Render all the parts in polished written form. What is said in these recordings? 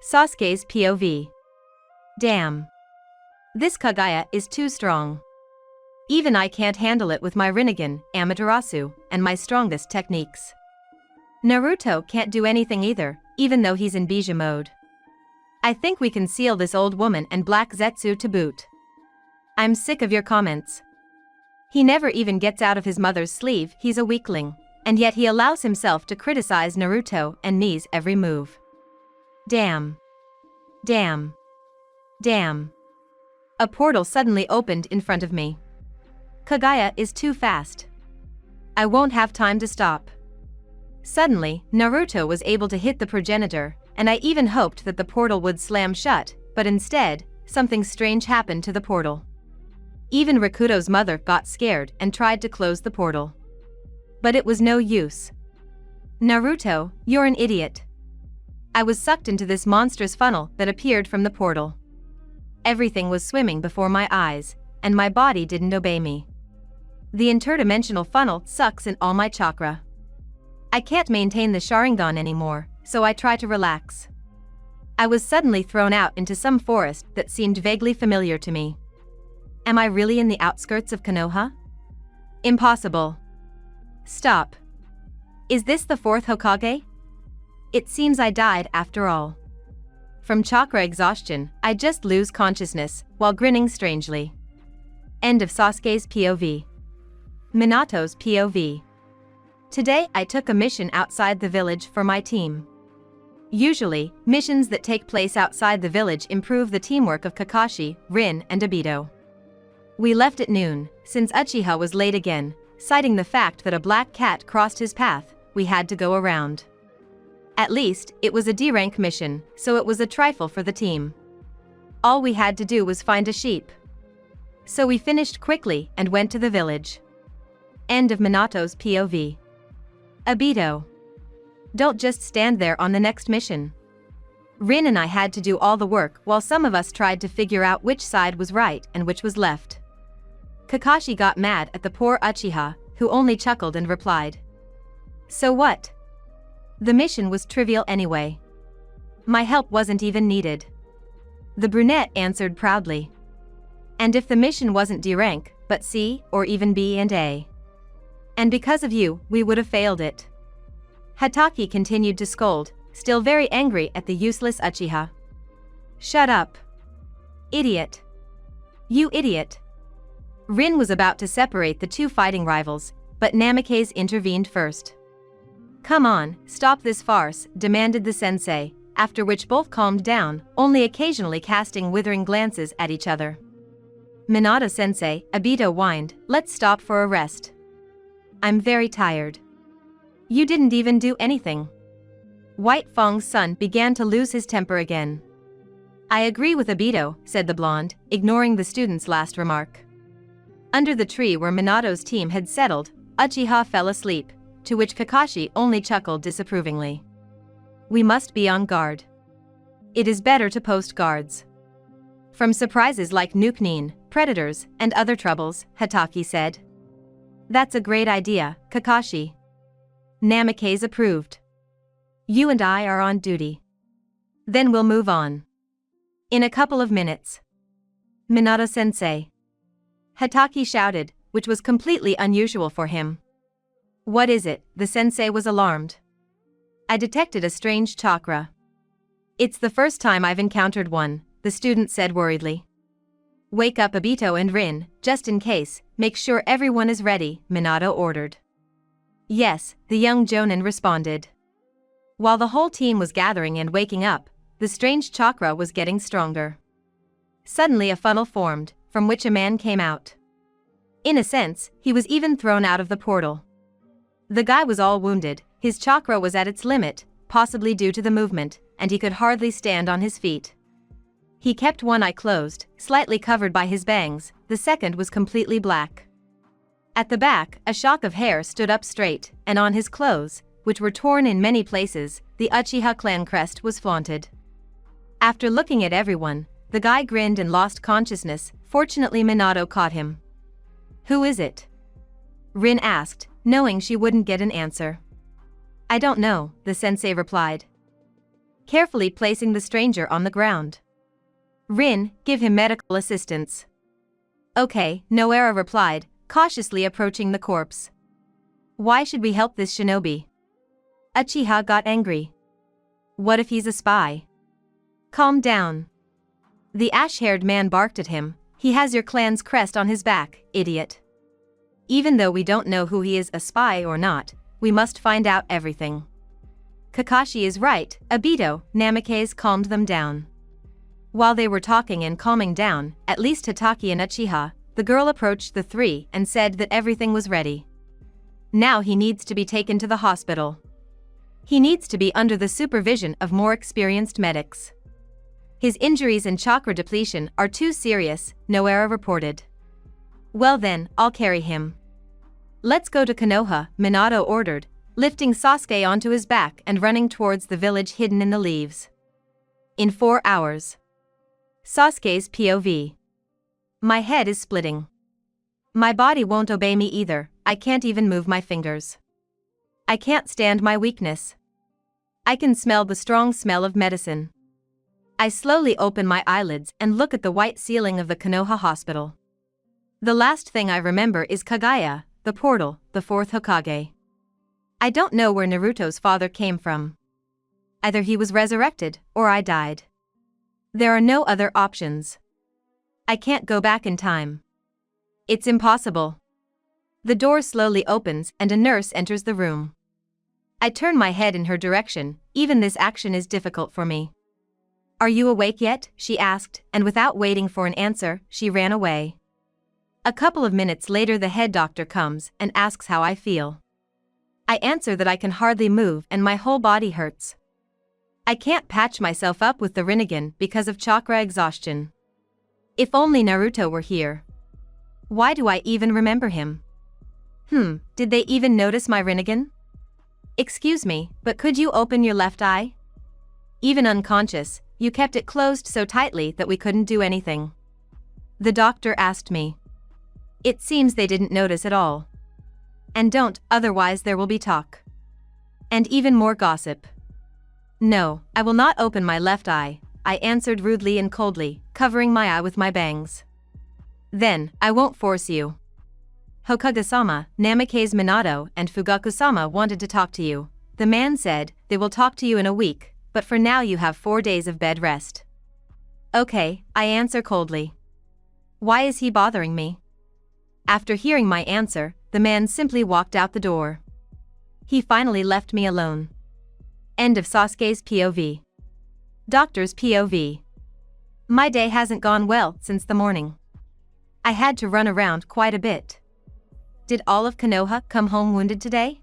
Sasuke's POV. Damn. This Kagaya is too strong. Even I can't handle it with my Rinnegan, Amaterasu, and my strongest techniques. Naruto can't do anything either, even though he's in Bija mode. I think we can seal this old woman and Black Zetsu to boot. I'm sick of your comments. He never even gets out of his mother's sleeve, he's a weakling, and yet he allows himself to criticize Naruto and Nee's every move. Damn. Damn. Damn. A portal suddenly opened in front of me. Kagaya is too fast. I won't have time to stop. Suddenly, Naruto was able to hit the progenitor, and I even hoped that the portal would slam shut, but instead, something strange happened to the portal. Even Rakuto's mother got scared and tried to close the portal. But it was no use. Naruto, you're an idiot. I was sucked into this monstrous funnel that appeared from the portal. Everything was swimming before my eyes, and my body didn't obey me. The interdimensional funnel sucks in all my chakra. I can't maintain the Sharingan anymore, so I try to relax. I was suddenly thrown out into some forest that seemed vaguely familiar to me. Am I really in the outskirts of Konoha? Impossible. Stop. Is this the fourth Hokage? It seems I died after all. From chakra exhaustion, I just lose consciousness, while grinning strangely. End of Sasuke's POV. Minato's POV. Today I took a mission outside the village for my team. Usually, missions that take place outside the village improve the teamwork of Kakashi, Rin, and Obito. We left at noon, since Uchiha was late again, citing the fact that a black cat crossed his path, we had to go around. At least, it was a D-rank mission, so it was a trifle for the team. All we had to do was find a sheep. So we finished quickly and went to the village. End of Minato's POV. Obito. Don't just stand there on the next mission. Rin and I had to do all the work while some of us tried to figure out which side was right and which was left. Kakashi got mad at the poor Uchiha, who only chuckled and replied. So what? The mission was trivial anyway. My help wasn't even needed. The brunette answered proudly. And if the mission wasn't D rank, but C, or even B and A? And because of you, we would have failed it. Hatake continued to scold, still very angry at the useless Uchiha. Shut up. Idiot. You idiot. Rin was about to separate the two fighting rivals, but Namikaze intervened first. Come on, stop this farce, demanded the sensei, after which both calmed down, only occasionally casting withering glances at each other. Minato-sensei, Obito whined, let's stop for a rest. I'm very tired. You didn't even do anything. White Fang's son began to lose his temper again. I agree with Obito, said the blonde, ignoring the student's last remark. Under the tree where Minato's team had settled, Uchiha fell asleep, to which Kakashi only chuckled disapprovingly. We must be on guard. It is better to post guards. From surprises like Nuke-Nin, predators, and other troubles, Hatake said. That's a great idea, Kakashi. Namikaze approved. You and I are on duty. Then we'll move on. In a couple of minutes. Minato-sensei. Hatake shouted, which was completely unusual for him. What is it? The sensei was alarmed. I detected a strange chakra. It's the first time I've encountered one, the student said worriedly. Wake up Obito and Rin, just in case, make sure everyone is ready, Minato ordered. Yes, the young Jonin responded. While the whole team was gathering and waking up, the strange chakra was getting stronger. Suddenly a funnel formed, from which a man came out. In a sense, he was even thrown out of the portal. The guy was all wounded, his chakra was at its limit, possibly due to the movement, and he could hardly stand on his feet. He kept one eye closed, slightly covered by his bangs, the second was completely black. At the back, a shock of hair stood up straight, and on his clothes, which were torn in many places, the Uchiha clan crest was flaunted. After looking at everyone, the guy grinned and lost consciousness. Fortunately Minato caught him. Who is it? Rin asked, knowing she wouldn't get an answer. I don't know, the sensei replied. carefully placing the stranger on the ground. Rin, give him medical assistance. Okay, Noera replied, cautiously approaching the corpse. Why should we help this shinobi? Uchiha got angry. What if he's a spy? Calm down. The ash-haired man barked at him. He has your clan's crest on his back, idiot. Even though we don't know who he is, a spy or not, we must find out everything. Kakashi is right, Obito, Namikaze calmed them down. While they were talking and calming down, at least Hatake and Uchiha, the girl approached the three and said that everything was ready. Now he needs to be taken to the hospital. He needs to be under the supervision of more experienced medics. His injuries and chakra depletion are too serious, Noera reported. Well then, I'll carry him. Let's go to Konoha, Minato ordered, lifting Sasuke onto his back and running towards the village hidden in the leaves. In 4 hours. Sasuke's POV. My head is splitting. My body won't obey me either, I can't even move my fingers. I can't stand my weakness. I can smell the strong smell of medicine. I slowly open my eyelids and look at the white ceiling of the Konoha hospital. The last thing I remember is Kaguya, the portal, the fourth Hokage. I don't know where Naruto's father came from. Either he was resurrected, or I died. There are no other options. I can't go back in time. It's impossible. The door slowly opens and a nurse enters the room. I turn my head in her direction, even this action is difficult for me. Are you awake yet? She asked, and without waiting for an answer, she ran away. A couple of minutes later the head doctor comes and asks how I feel. I answer that I can hardly move and my whole body hurts. I can't patch myself up with the Rinnegan because of chakra exhaustion. If only Naruto were here. Why do I even remember him? Did they even notice my Rinnegan? Excuse me, but could you open your left eye? Even unconscious, you kept it closed so tightly that we couldn't do anything. The doctor asked me. It seems they didn't notice at all. And don't, otherwise there will be talk. And even more gossip. No, I will not open my left eye, I answered rudely and coldly, covering my eye with my bangs. Then, I won't force you. Hokage-sama, Namikaze Minato and Fugaku-sama wanted to talk to you. The man said, they will talk to you in a week, but for now you have 4 days of bed rest. Okay, I answer coldly. Why is he bothering me? After hearing my answer, the man simply walked out the door. He finally left me alone. End of Sasuke's POV. Doctor's POV. My day hasn't gone well since the morning. I had to run around quite a bit. Did all of Konoha come home wounded today?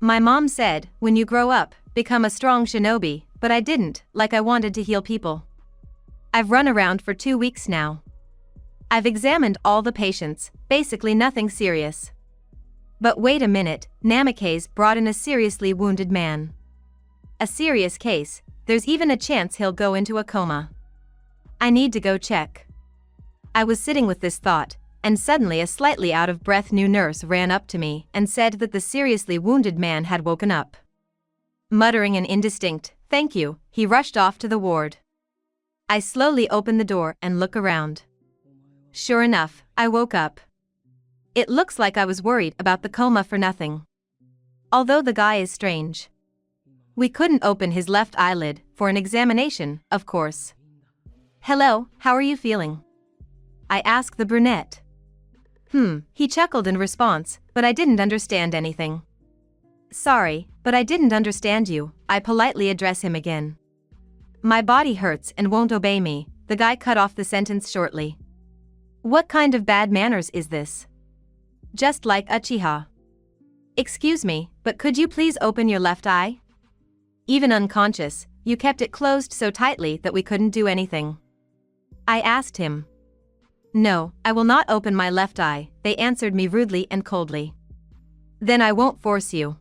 My mom said, when you grow up, become a strong shinobi, but I didn't, like I wanted to heal people. I've run around for 2 weeks now. I've examined all the patients, basically nothing serious. But wait a minute, Namikaze brought in a seriously wounded man. A serious case, there's even a chance he'll go into a coma. I need to go check. I was sitting with this thought, and suddenly a slightly out-of-breath new nurse ran up to me and said that the seriously wounded man had woken up. Muttering an indistinct, "Thank you," he rushed off to the ward. I slowly open the door and look around. Sure enough, I woke up. It looks like I was worried about the coma for nothing. Although the guy is strange. We couldn't open his left eyelid for an examination, of course. Hello, how are you feeling? I asked the brunette. He chuckled in response, but I didn't understand anything. Sorry, but I didn't understand you, I politely address him again. My body hurts and won't obey me, the guy cut off the sentence shortly. What kind of bad manners is this? Just like Uchiha. Excuse me, but could you please open your left eye? Even unconscious, you kept it closed so tightly that we couldn't do anything. I asked him. No, I will not open my left eye, they answered me rudely and coldly. Then I won't force you.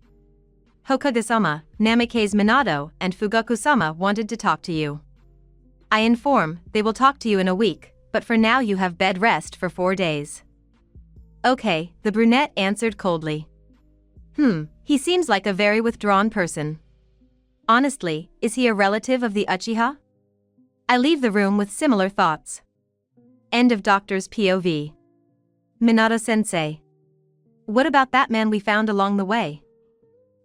Hokage-sama, Namikaze Minato and Fugaku-sama wanted to talk to you. I inform, they will talk to you in a week, but for now you have bed rest for 4 days. Okay, the brunette answered coldly. He seems like a very withdrawn person. Honestly, is he a relative of the Uchiha? I leave the room with similar thoughts. End of Doctor's POV. Minato-sensei. What about that man we found along the way?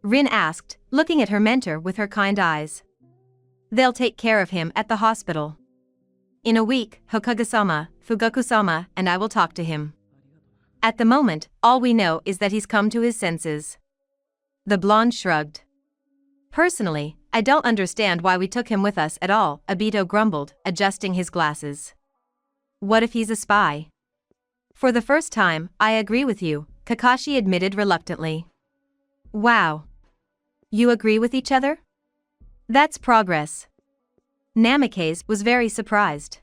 Rin asked, looking at her mentor with her kind eyes. They'll take care of him at the hospital. In a week, Hokage-sama, Fugaku-sama, and I will talk to him. At the moment, all we know is that he's come to his senses. The blonde shrugged. Personally, I don't understand why we took him with us at all, Obito grumbled, adjusting his glasses. What if he's a spy? For the first time, I agree with you, Kakashi admitted reluctantly. Wow. You agree with each other? That's progress. Namikaze was very surprised.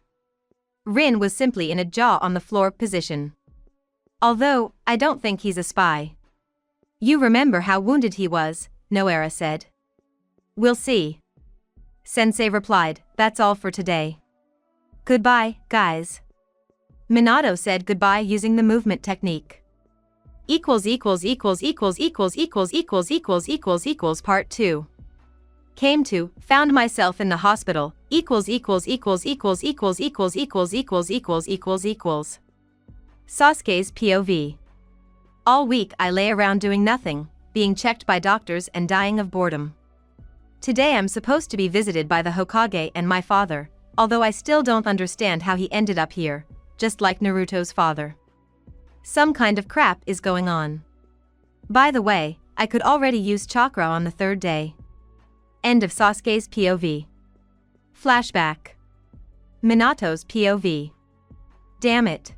Rin was simply in a jaw-on-the-floor position. Although, I don't think he's a spy. You remember how wounded he was, Noera said. We'll see. Sensei replied, that's all for today. Goodbye, guys. Minato said goodbye using the movement technique. Part 2. Came to, found myself in the hospital, Sasuke's POV. All week I lay around doing nothing, being checked by doctors and dying of boredom. Today I'm supposed to be visited by the Hokage and my father, although I still don't understand how he ended up here, just like Naruto's father. Some kind of crap is going on. By the way, I could already use chakra on the third day. End of Sasuke's POV. Flashback. Minato's POV. Damn it.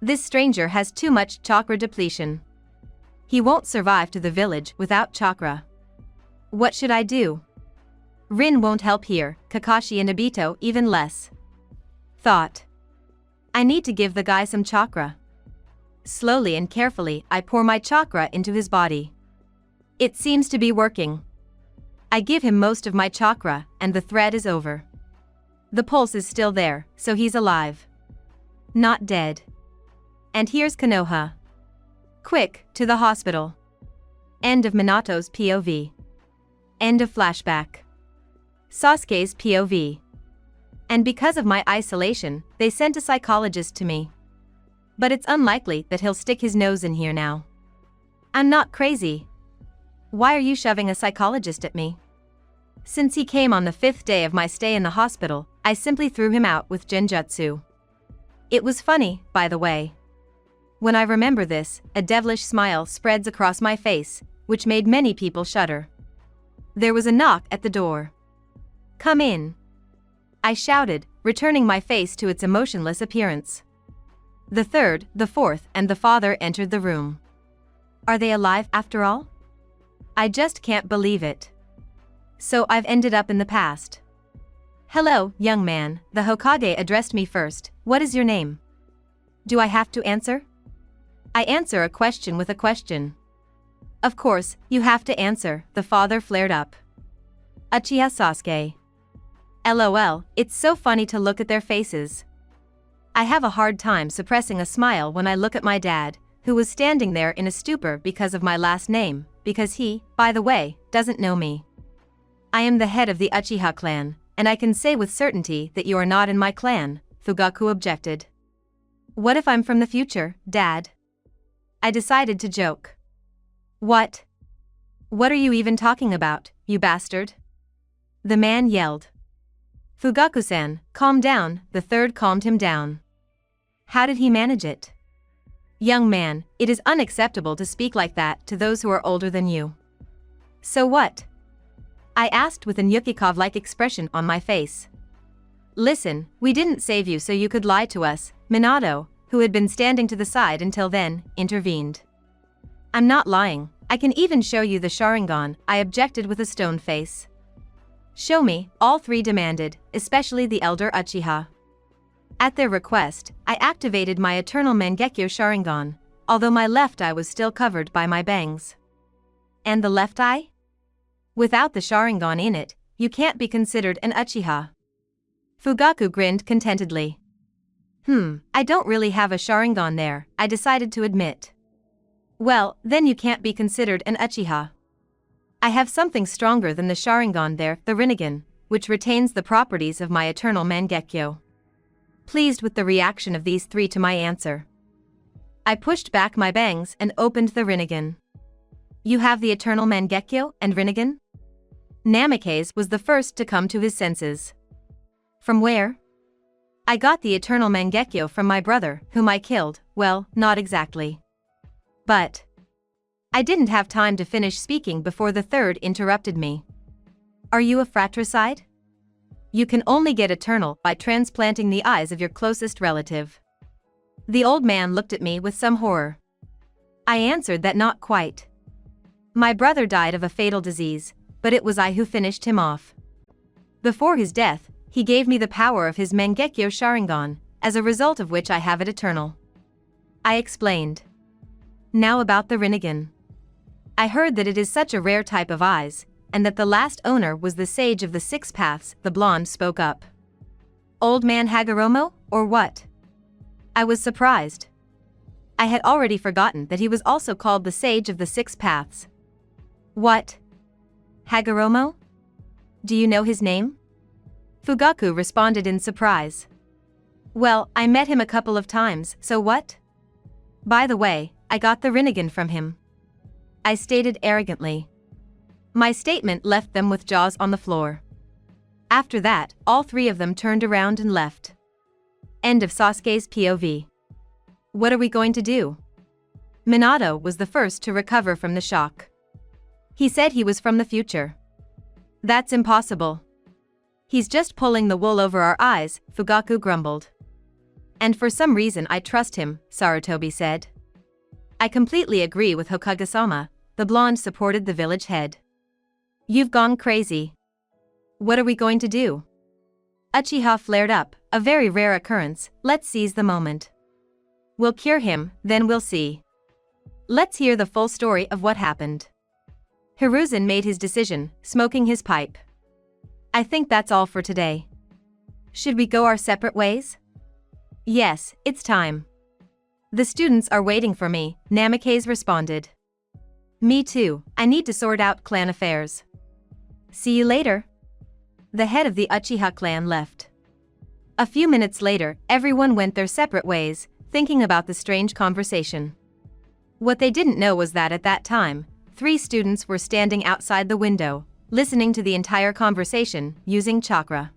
This stranger has too much chakra depletion. He won't survive to the village without chakra. What should I do? Rin won't help here, Kakashi and Obito even less. Thought. I need to give the guy some chakra. Slowly and carefully, I pour my chakra into his body. It seems to be working. I give him most of my chakra, and the thread is over. The pulse is still there, so he's alive. Not dead. And here's Konoha. Quick, to the hospital. End of Minato's POV. End of flashback. Sasuke's POV. And because of my isolation, they sent a psychologist to me. But it's unlikely that he'll stick his nose in here now. I'm not crazy. Why are you shoving a psychologist at me? Since he came on the 5th day of my stay in the hospital, I simply threw him out with genjutsu. It was funny, by the way. When I remember this, a devilish smile spreads across my face, which made many people shudder. There was a knock at the door. Come in. I shouted, returning my face to its emotionless appearance. The third, the fourth, and the father entered the room. Are they alive after all? I just can't believe it. So I've ended up in the past. Hello, young man, the Hokage addressed me first. What is your name? Do I have to answer? I answer a question with a question. Of course, you have to answer, the father flared up. Uchiha Sasuke. LOL, it's so funny to look at their faces. I have a hard time suppressing a smile when I look at my dad, who was standing there in a stupor because of my last name, because he, by the way, doesn't know me. I am the head of the Uchiha clan, and I can say with certainty that you are not in my clan, Fugaku objected. What if I'm from the future, Dad? I decided to joke. What? What are you even talking about, you bastard? The man yelled. Fugaku-san, calm down, the third calmed him down. How did he manage it? Young man, it is unacceptable to speak like that to those who are older than you. So what? I asked with an Yukikov-like expression on my face. Listen, we didn't save you so you could lie to us, Minato, who had been standing to the side until then, intervened. I'm not lying, I can even show you the Sharingan, I objected with a stone face. Show me, all three demanded, especially the elder Uchiha. At their request, I activated my eternal Mangekyo Sharingan, although my left eye was still covered by my bangs. And the left eye? Without the Sharingan in it, you can't be considered an Uchiha. Fugaku grinned contentedly. I don't really have a Sharingan there, I decided to admit. Well, then you can't be considered an Uchiha. I have something stronger than the Sharingan there, the Rinnegan, which retains the properties of my eternal Mangekyo. Pleased with the reaction of these three to my answer, I pushed back my bangs and opened the Rinnegan. You have the eternal Mangekyo and Rinnegan? Namikaze was the first to come to his senses. From where? I got the eternal Mangekyo from my brother, whom I killed. Well, not exactly. But I didn't have time to finish speaking before the third interrupted me. Are you a fratricide? You can only get eternal by transplanting the eyes of your closest relative. The old man looked at me with some horror. I answered that not quite. My brother died of a fatal disease, but it was I who finished him off. Before his death, he gave me the power of his Mangekyo Sharingan, as a result of which I have it eternal. I explained. Now about the Rinnegan. I heard that it is such a rare type of eyes, and that the last owner was the sage of the six paths. The blonde spoke up. Old man Hagoromo, or what? I was surprised. I had already forgotten that he was also called the sage of the six paths. What? Hagoromo? Do you know his name? Fugaku responded in surprise. Well, I met him a couple of times, so what? By the way, I got the Rinnegan from him, I stated arrogantly. My statement left them with jaws on the floor. After that, all three of them turned around and left. End of Sasuke's POV. What are we going to do? Minato was the first to recover from the shock. He said he was from the future. That's impossible. He's just pulling the wool over our eyes, Fugaku grumbled. And for some reason I trust him, Sarutobi said. I completely agree with Hokage-sama, the blonde supported the village head. You've gone crazy. What are we going to do? Uchiha flared up, a very rare occurrence, let's seize the moment. We'll cure him, then we'll see. Let's hear the full story of what happened. Hiruzen made his decision, smoking his pipe. I think that's all for today. Should we go our separate ways? Yes, it's time. The students are waiting for me, Namikaze responded. Me too, I need to sort out clan affairs. See you later. The head of the Uchiha clan left. A few minutes later, everyone went their separate ways, thinking about the strange conversation. What they didn't know was that at that time, 3 students were standing outside the window, listening to the entire conversation, using chakra.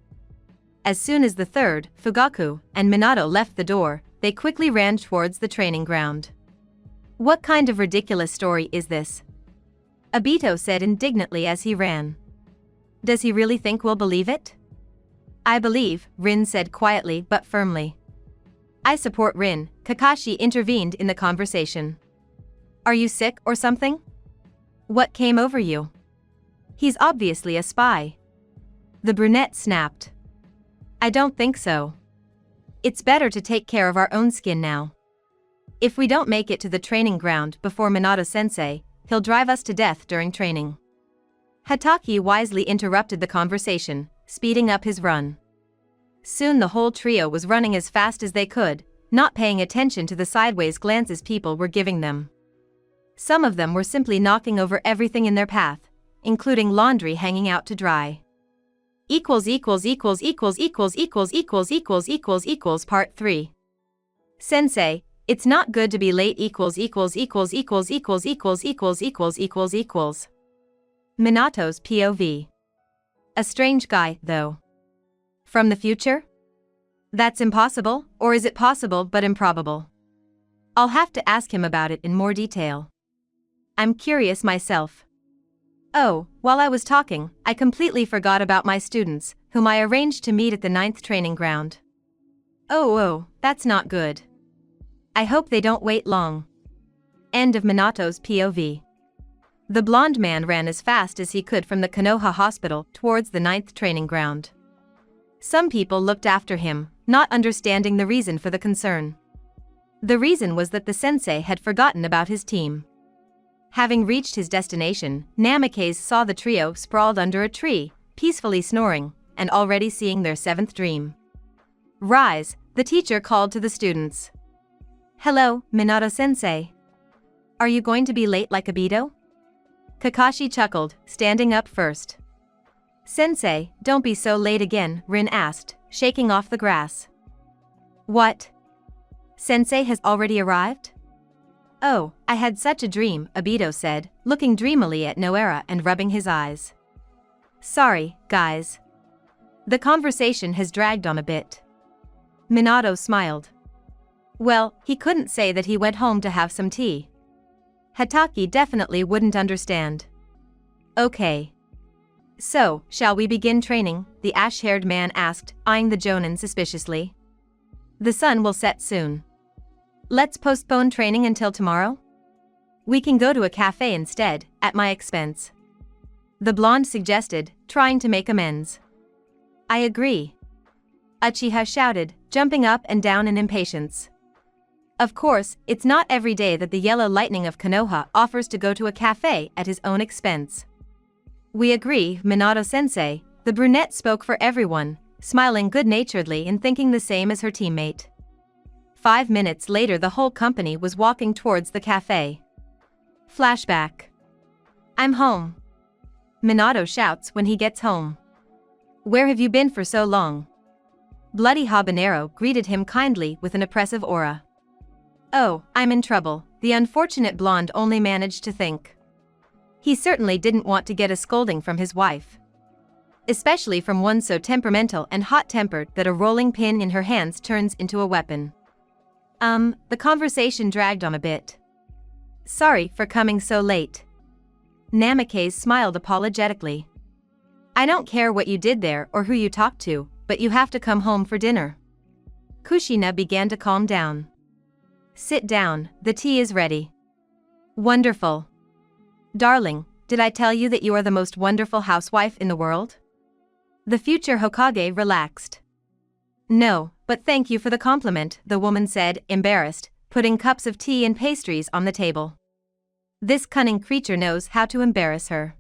As soon as the third, Fugaku, and Minato left the door, they quickly ran towards the training ground. What kind of ridiculous story is this? Obito said indignantly as he ran. Does he really think we'll believe it? I believe, Rin said quietly but firmly. I support Rin, Kakashi intervened in the conversation. Are you sick or something? What came over you? He's obviously a spy. The brunette snapped. I don't think so. It's better to take care of our own skin now. If we don't make it to the training ground before Minato-sensei, he'll drive us to death during training. Hatake wisely interrupted the conversation, speeding up his run. Soon the whole trio was running as fast as they could, not paying attention to the sideways glances people were giving them. Some of them were simply knocking over everything in their path, including laundry hanging out to dry. Part 3. Sensei, it's not good to be late. Minato's POV. A strange guy, though. From the future? That's impossible, or is it possible but improbable? I'll have to ask him about it in more detail. I'm curious myself. Oh, while I was talking, I completely forgot about my students, whom I arranged to meet at the 9th training ground. Oh, that's not good. I hope they don't wait long. End of Minato's POV. The blonde man ran as fast as he could from the Konoha hospital towards the 9th training ground. Some people looked after him, not understanding the reason for the concern. The reason was that the sensei had forgotten about his team. Having reached his destination, Namikaze saw the trio sprawled under a tree, peacefully snoring, and already seeing their 7th dream. Rise, the teacher called to the students. Hello, Minato-sensei. Are you going to be late like Obito? Kakashi chuckled, standing up first. Sensei, don't be so late again, Rin asked, shaking off the grass. What? Sensei has already arrived? Oh, I had such a dream, Obito said, looking dreamily at Noera and rubbing his eyes. Sorry, guys. The conversation has dragged on a bit. Minato smiled. Well, he couldn't say that he went home to have some tea. Hatake definitely wouldn't understand. Okay. So, shall we begin training? The ash-haired man asked, eyeing the Jonin suspiciously. The sun will set soon. Let's postpone training until tomorrow? We can go to a cafe instead, at my expense. The blonde suggested, trying to make amends. I agree. Uchiha shouted, jumping up and down in impatience. Of course, it's not every day that the Yellow Lightning of Konoha offers to go to a cafe at his own expense. We agree, Minato-sensei. The brunette spoke for everyone, smiling good-naturedly and thinking the same as her teammate. 5 minutes later, the whole company was walking towards the cafe. Flashback. I'm home. Minato shouts when he gets home. Where have you been for so long? Bloody Habanero greeted him kindly with an oppressive aura. Oh, I'm in trouble, the unfortunate blonde only managed to think. He certainly didn't want to get a scolding from his wife. Especially from one so temperamental and hot-tempered that a rolling pin in her hands turns into a weapon. The conversation dragged on a bit. Sorry for coming so late. Namikaze smiled apologetically. I don't care what you did there or who you talked to, but you have to come home for dinner. Kushina began to calm down. Sit down, the tea is ready. Wonderful. Darling, did I tell you that you are the most wonderful housewife in the world? The future Hokage relaxed. No, but thank you for the compliment, the woman said, embarrassed, putting cups of tea and pastries on the table. This cunning creature knows how to embarrass her.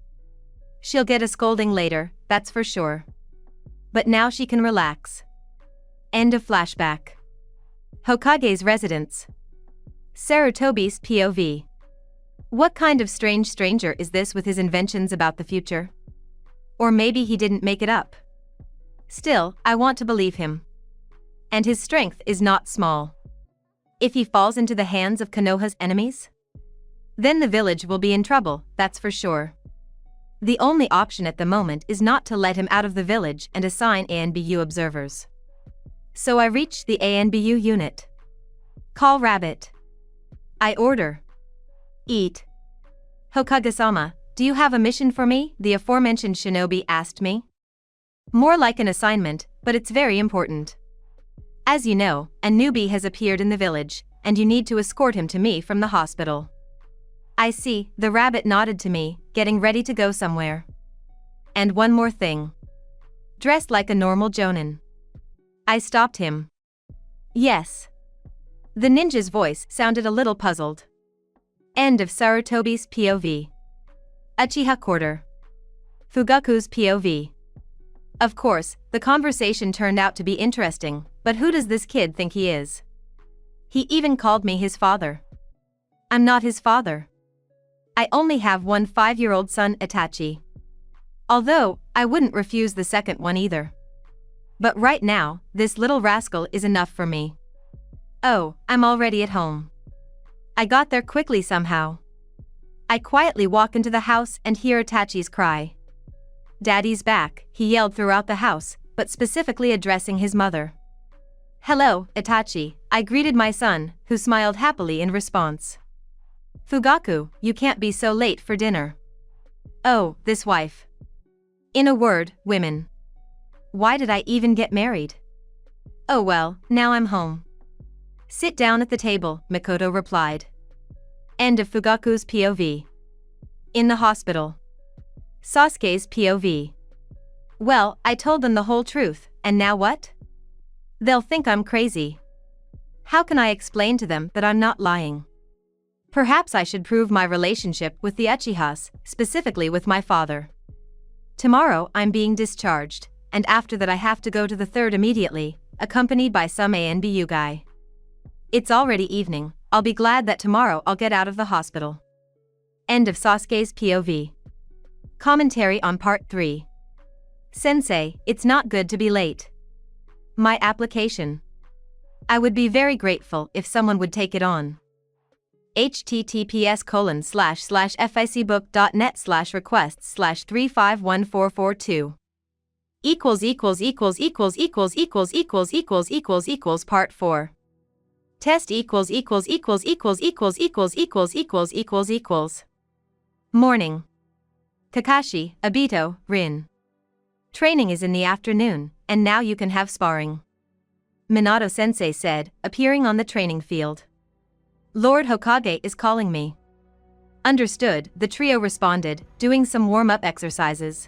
She'll get a scolding later, that's for sure. But now she can relax. End of flashback. Hokage's residence. Sarutobi's POV. What kind of strange stranger is this with his inventions about the future? Or maybe he didn't make it up. Still, I want to believe him. And his strength is not small. If he falls into the hands of Konoha's enemies? Then the village will be in trouble, that's for sure. The only option at the moment is not to let him out of the village and assign ANBU observers. So I reached the ANBU unit. Call Rabbit. I order. Eat. Hokage-sama, do you have a mission for me? The aforementioned shinobi asked me. More like an assignment, but it's very important. As you know, a newbie has appeared in the village, and you need to escort him to me from the hospital. I see, the rabbit nodded to me, getting ready to go somewhere. And one more thing. Dressed like a normal jonin. I stopped him. Yes. The ninja's voice sounded a little puzzled. End of Sarutobi's POV. Uchiha Quarter. Fugaku's POV. Of course, the conversation turned out to be interesting, but who does this kid think he is? He even called me his father. I'm not his father. I only have one 5-year-old son, Itachi. Although, I wouldn't refuse the second one either. But right now, this little rascal is enough for me. Oh, I'm already at home. I got there quickly somehow. I quietly walk into the house and hear Itachi's cry. Daddy's back, he yelled throughout the house, but specifically addressing his mother. Hello, Itachi, I greeted my son, who smiled happily in response. Fugaku, you can't be so late for dinner. Oh, this wife. In a word, women. Why did I even get married? Oh well, now I'm home. Sit down at the table, Mikoto replied. End of Fugaku's POV. In the hospital. Sasuke's POV. Well, I told them the whole truth, and now what? They'll think I'm crazy. How can I explain to them that I'm not lying? Perhaps I should prove my relationship with the Uchihas, specifically with my father. Tomorrow I'm being discharged, and after that I have to go to the third immediately, accompanied by some ANBU guy. It's already evening, I'll be glad that tomorrow I'll get out of the hospital. End of Sasuke's POV. Commentary on Part 3. Sensei, it's not good to be late. My application. I would be very grateful if someone would take it on. https://ficbook.net/requests/351442 Part 4. Test Morning. Kakashi, Obito, Rin. Training is in the afternoon, and now you can have sparring. Minato sensei said, appearing on the training field. Lord Hokage is calling me. Understood, the trio responded, doing some warm-up exercises.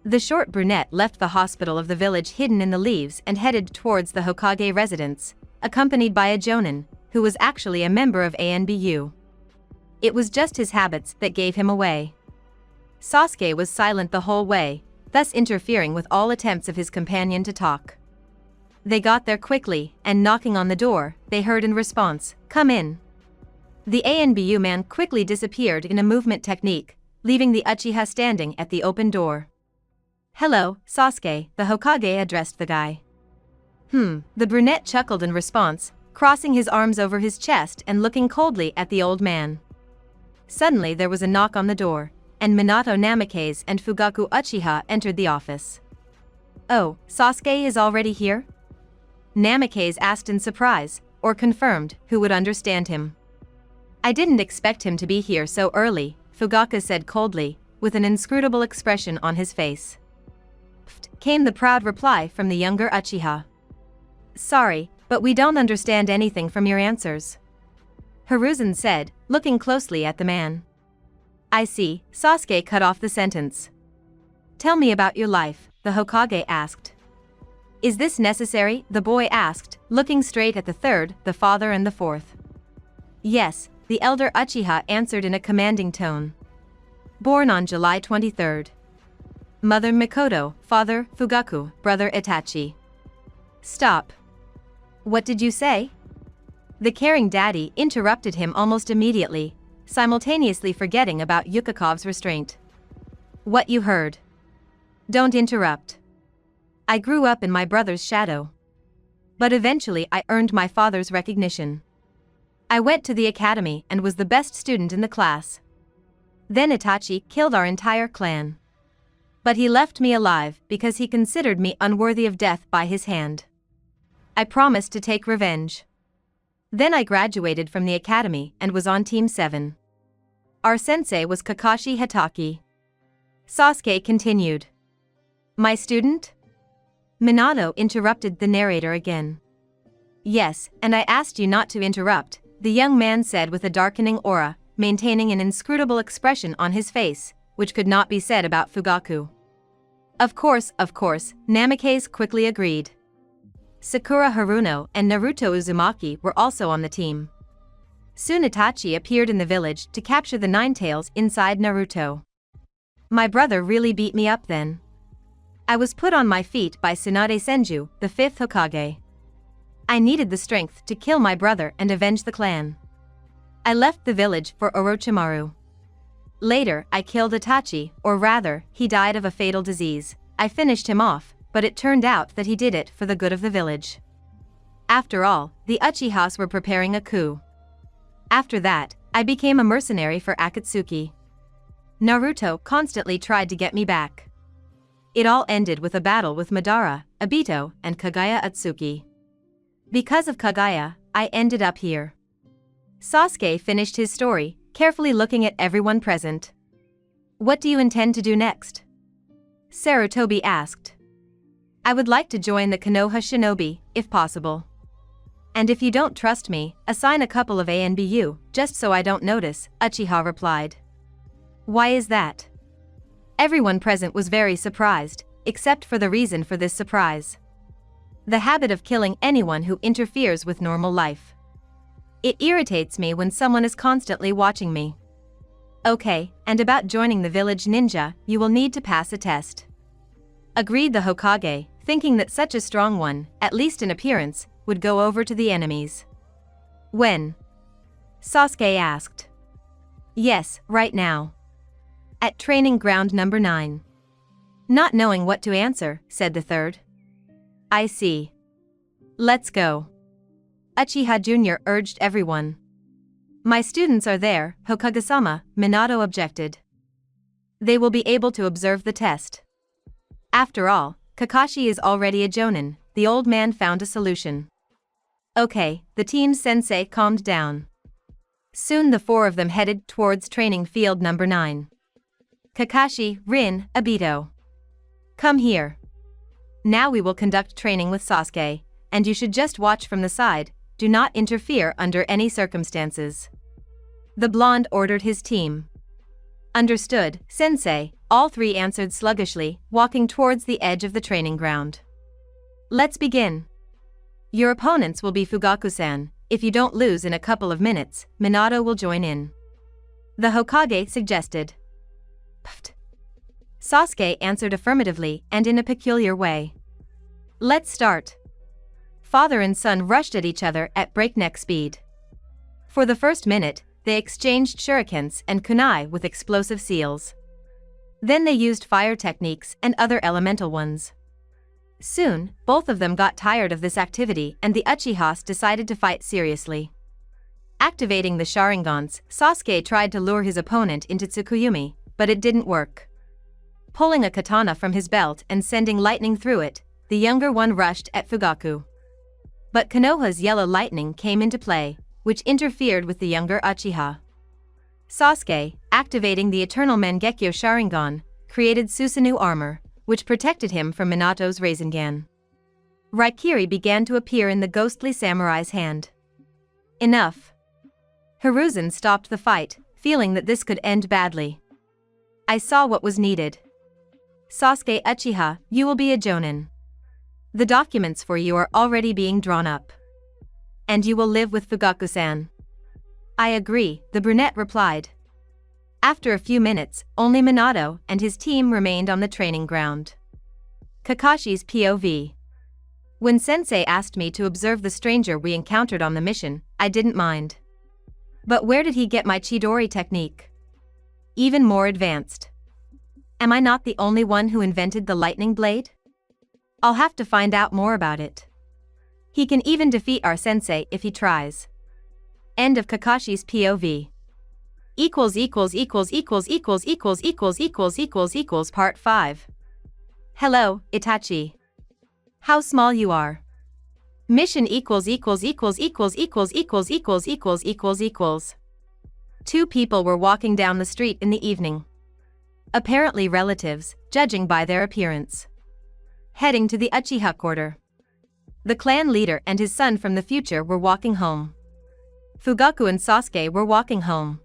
The short brunette left the hospital of the village hidden in the leaves and headed towards the Hokage residence, accompanied by a jonin, who was actually a member of ANBU. It was just his habits that gave him away. Sasuke was silent the whole way, thus interfering with all attempts of his companion to talk. They got there quickly, and knocking on the door, they heard in response, "Come in." The ANBU man quickly disappeared in a movement technique, leaving the Uchiha standing at the open door. "Hello, Sasuke," the Hokage addressed the guy. The brunette chuckled in response, crossing his arms over his chest and looking coldly at the old man. Suddenly there was a knock on the door, and Minato Namikaze and Fugaku Uchiha entered the office. "Oh, Sasuke is already here?" Namikaze asked in surprise, or confirmed, who would understand him. "I didn't expect him to be here so early," Fugaku said coldly, with an inscrutable expression on his face. "Pfft," came the proud reply from the younger Uchiha. "Sorry, but we don't understand anything from your answers," Hiruzen said, looking closely at the man. "I see," Sasuke cut off the sentence. "Tell me about your life," the Hokage asked. "Is this necessary?" the boy asked, looking straight at the third, the father and the fourth. "Yes," the elder Uchiha answered in a commanding tone. Born on July 23rd. Mother Mikoto, father Fugaku, brother Itachi. Stop. What did you say? The caring daddy interrupted him almost immediately, simultaneously forgetting about Yukakov's restraint. What you heard. Don't interrupt. I grew up in my brother's shadow. But eventually I earned my father's recognition. I went to the academy and was the best student in the class. Then Itachi killed our entire clan. But he left me alive because he considered me unworthy of death by his hand. I promised to take revenge. Then I graduated from the academy and was on Team 7. Our sensei was Kakashi Hatake. Sasuke continued. My student? Minato interrupted the narrator again. Yes, and I asked you not to interrupt, the young man said with a darkening aura, maintaining an inscrutable expression on his face, which could not be said about Fugaku. Of course, Namikaze quickly agreed. Sakura Haruno and Naruto Uzumaki were also on the team. Soon Itachi appeared in the village to capture the Ninetales inside Naruto. My brother really beat me up then. I was put on my feet by Tsunade Senju, the 5th Hokage. I needed the strength to kill my brother and avenge the clan. I left the village for Orochimaru. Later, I killed Itachi, or rather, he died of a fatal disease. I finished him off, but it turned out that he did it for the good of the village. After all, the Uchihas were preparing a coup. After that, I became a mercenary for Akatsuki. Naruto constantly tried to get me back. It all ended with a battle with Madara, Obito, and Kagaya Atsuki. Because of Kagaya, I ended up here. Sasuke finished his story, carefully looking at everyone present. What do you intend to do next? Sarutobi asked. I would like to join the Konoha shinobi, if possible. And if you don't trust me, assign a couple of ANBU, just so I don't notice, Uchiha replied. Why is that? Everyone present was very surprised, except for the reason for this surprise. The habit of killing anyone who interferes with normal life. It irritates me when someone is constantly watching me. Okay, and about joining the village ninja, you will need to pass a test. Agreed the Hokage, thinking that such a strong one, at least in appearance, would go over to the enemies. When? Sasuke asked. Yes, right now. At training ground number 9. Not knowing what to answer, said the third. I see. Let's go. Uchiha Jr. urged everyone. My students are there, Hokage-sama, Minato objected. They will be able to observe the test. After all, Kakashi is already a jonin, the old man found a solution. Okay, the team's sensei calmed down. Soon the 4 of them headed towards training field number 9. Kakashi, Rin, Obito. Come here. Now we will conduct training with Sasuke, and you should just watch from the side, do not interfere under any circumstances. The blonde ordered his team. Understood, sensei, all 3 answered sluggishly, walking towards the edge of the training ground. Let's begin. Your opponents will be Fugaku-san. If you don't lose in a couple of minutes, Minato will join in. The Hokage suggested. Pfft. Sasuke answered affirmatively and in a peculiar way. Let's start. Father and son rushed at each other at breakneck speed. For the first minute, they exchanged shurikens and kunai with explosive seals. Then they used fire techniques and other elemental ones. Soon, both of them got tired of this activity and the Uchihas decided to fight seriously. Activating the Sharingans, Sasuke tried to lure his opponent into Tsukuyomi, but it didn't work. Pulling a katana from his belt and sending lightning through it, the younger one rushed at Fugaku. But Konoha's yellow lightning came into play, which interfered with the younger Uchiha. Sasuke, activating the Eternal Mangekyo Sharingan, created Susanoo armor, which protected him from Minato's Rasengan. Raikiri began to appear in the ghostly samurai's hand. Enough. Hiruzen stopped the fight, feeling that this could end badly. I saw what was needed. Sasuke Uchiha, you will be a jonin. The documents for you are already being drawn up. And you will live with Fugaku-san. I agree, the brunette replied. After a few minutes, only Minato and his team remained on the training ground. Kakashi's POV. When Sensei asked me to observe the stranger we encountered on the mission, I didn't mind. But where did he get my Chidori technique? Even more advanced. Am I not the only one who invented the lightning blade? I'll have to find out more about it. He can even defeat our sensei if he tries. End of Kakashi's POV. Part 5. Hello, Itachi. How small you are. Mission . 2 people were walking down the street in the evening. Apparently relatives, judging by their appearance. Heading to the Uchiha quarter. The clan leader and his son from the future were walking home. Fugaku and Sasuke were walking home.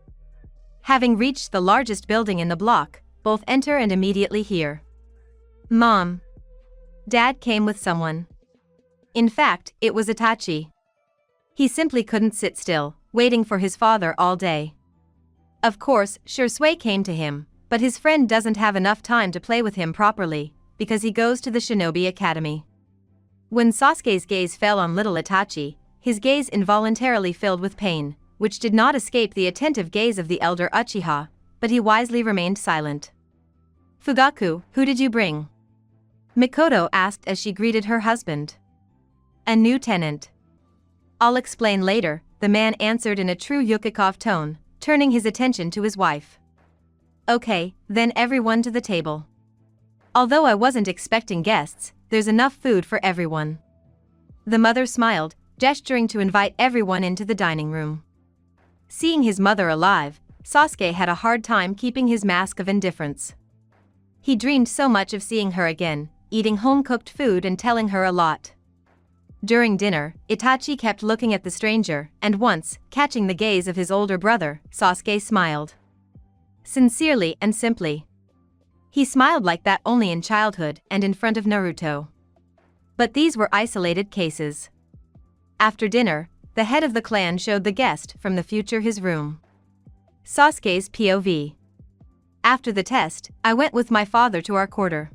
Having reached the largest building in the block, both enter and immediately hear. Mom. Dad came with someone. In fact, it was Itachi. He simply couldn't sit still, waiting for his father all day. Of course, Shursui came to him, but his friend doesn't have enough time to play with him properly, because he goes to the Shinobi Academy. When Sasuke's gaze fell on little Itachi, his gaze involuntarily filled with pain, which did not escape the attentive gaze of the elder Uchiha, but he wisely remained silent. Fugaku, who did you bring? Mikoto asked as she greeted her husband. A new tenant. I'll explain later, the man answered in a true Yukikov tone, turning his attention to his wife. Okay, then everyone to the table. Although I wasn't expecting guests, there's enough food for everyone. The mother smiled, gesturing to invite everyone into the dining room. Seeing his mother alive, Sasuke had a hard time keeping his mask of indifference. He dreamed so much of seeing her again, eating home-cooked food and telling her a lot. During dinner, Itachi kept looking at the stranger, and once, catching the gaze of his older brother, Sasuke smiled. Sincerely and simply. He smiled like that only in childhood and in front of Naruto. But these were isolated cases. After dinner, the head of the clan showed the guest from the future his room. Sasuke's POV. After the test, I went with my father to our quarter.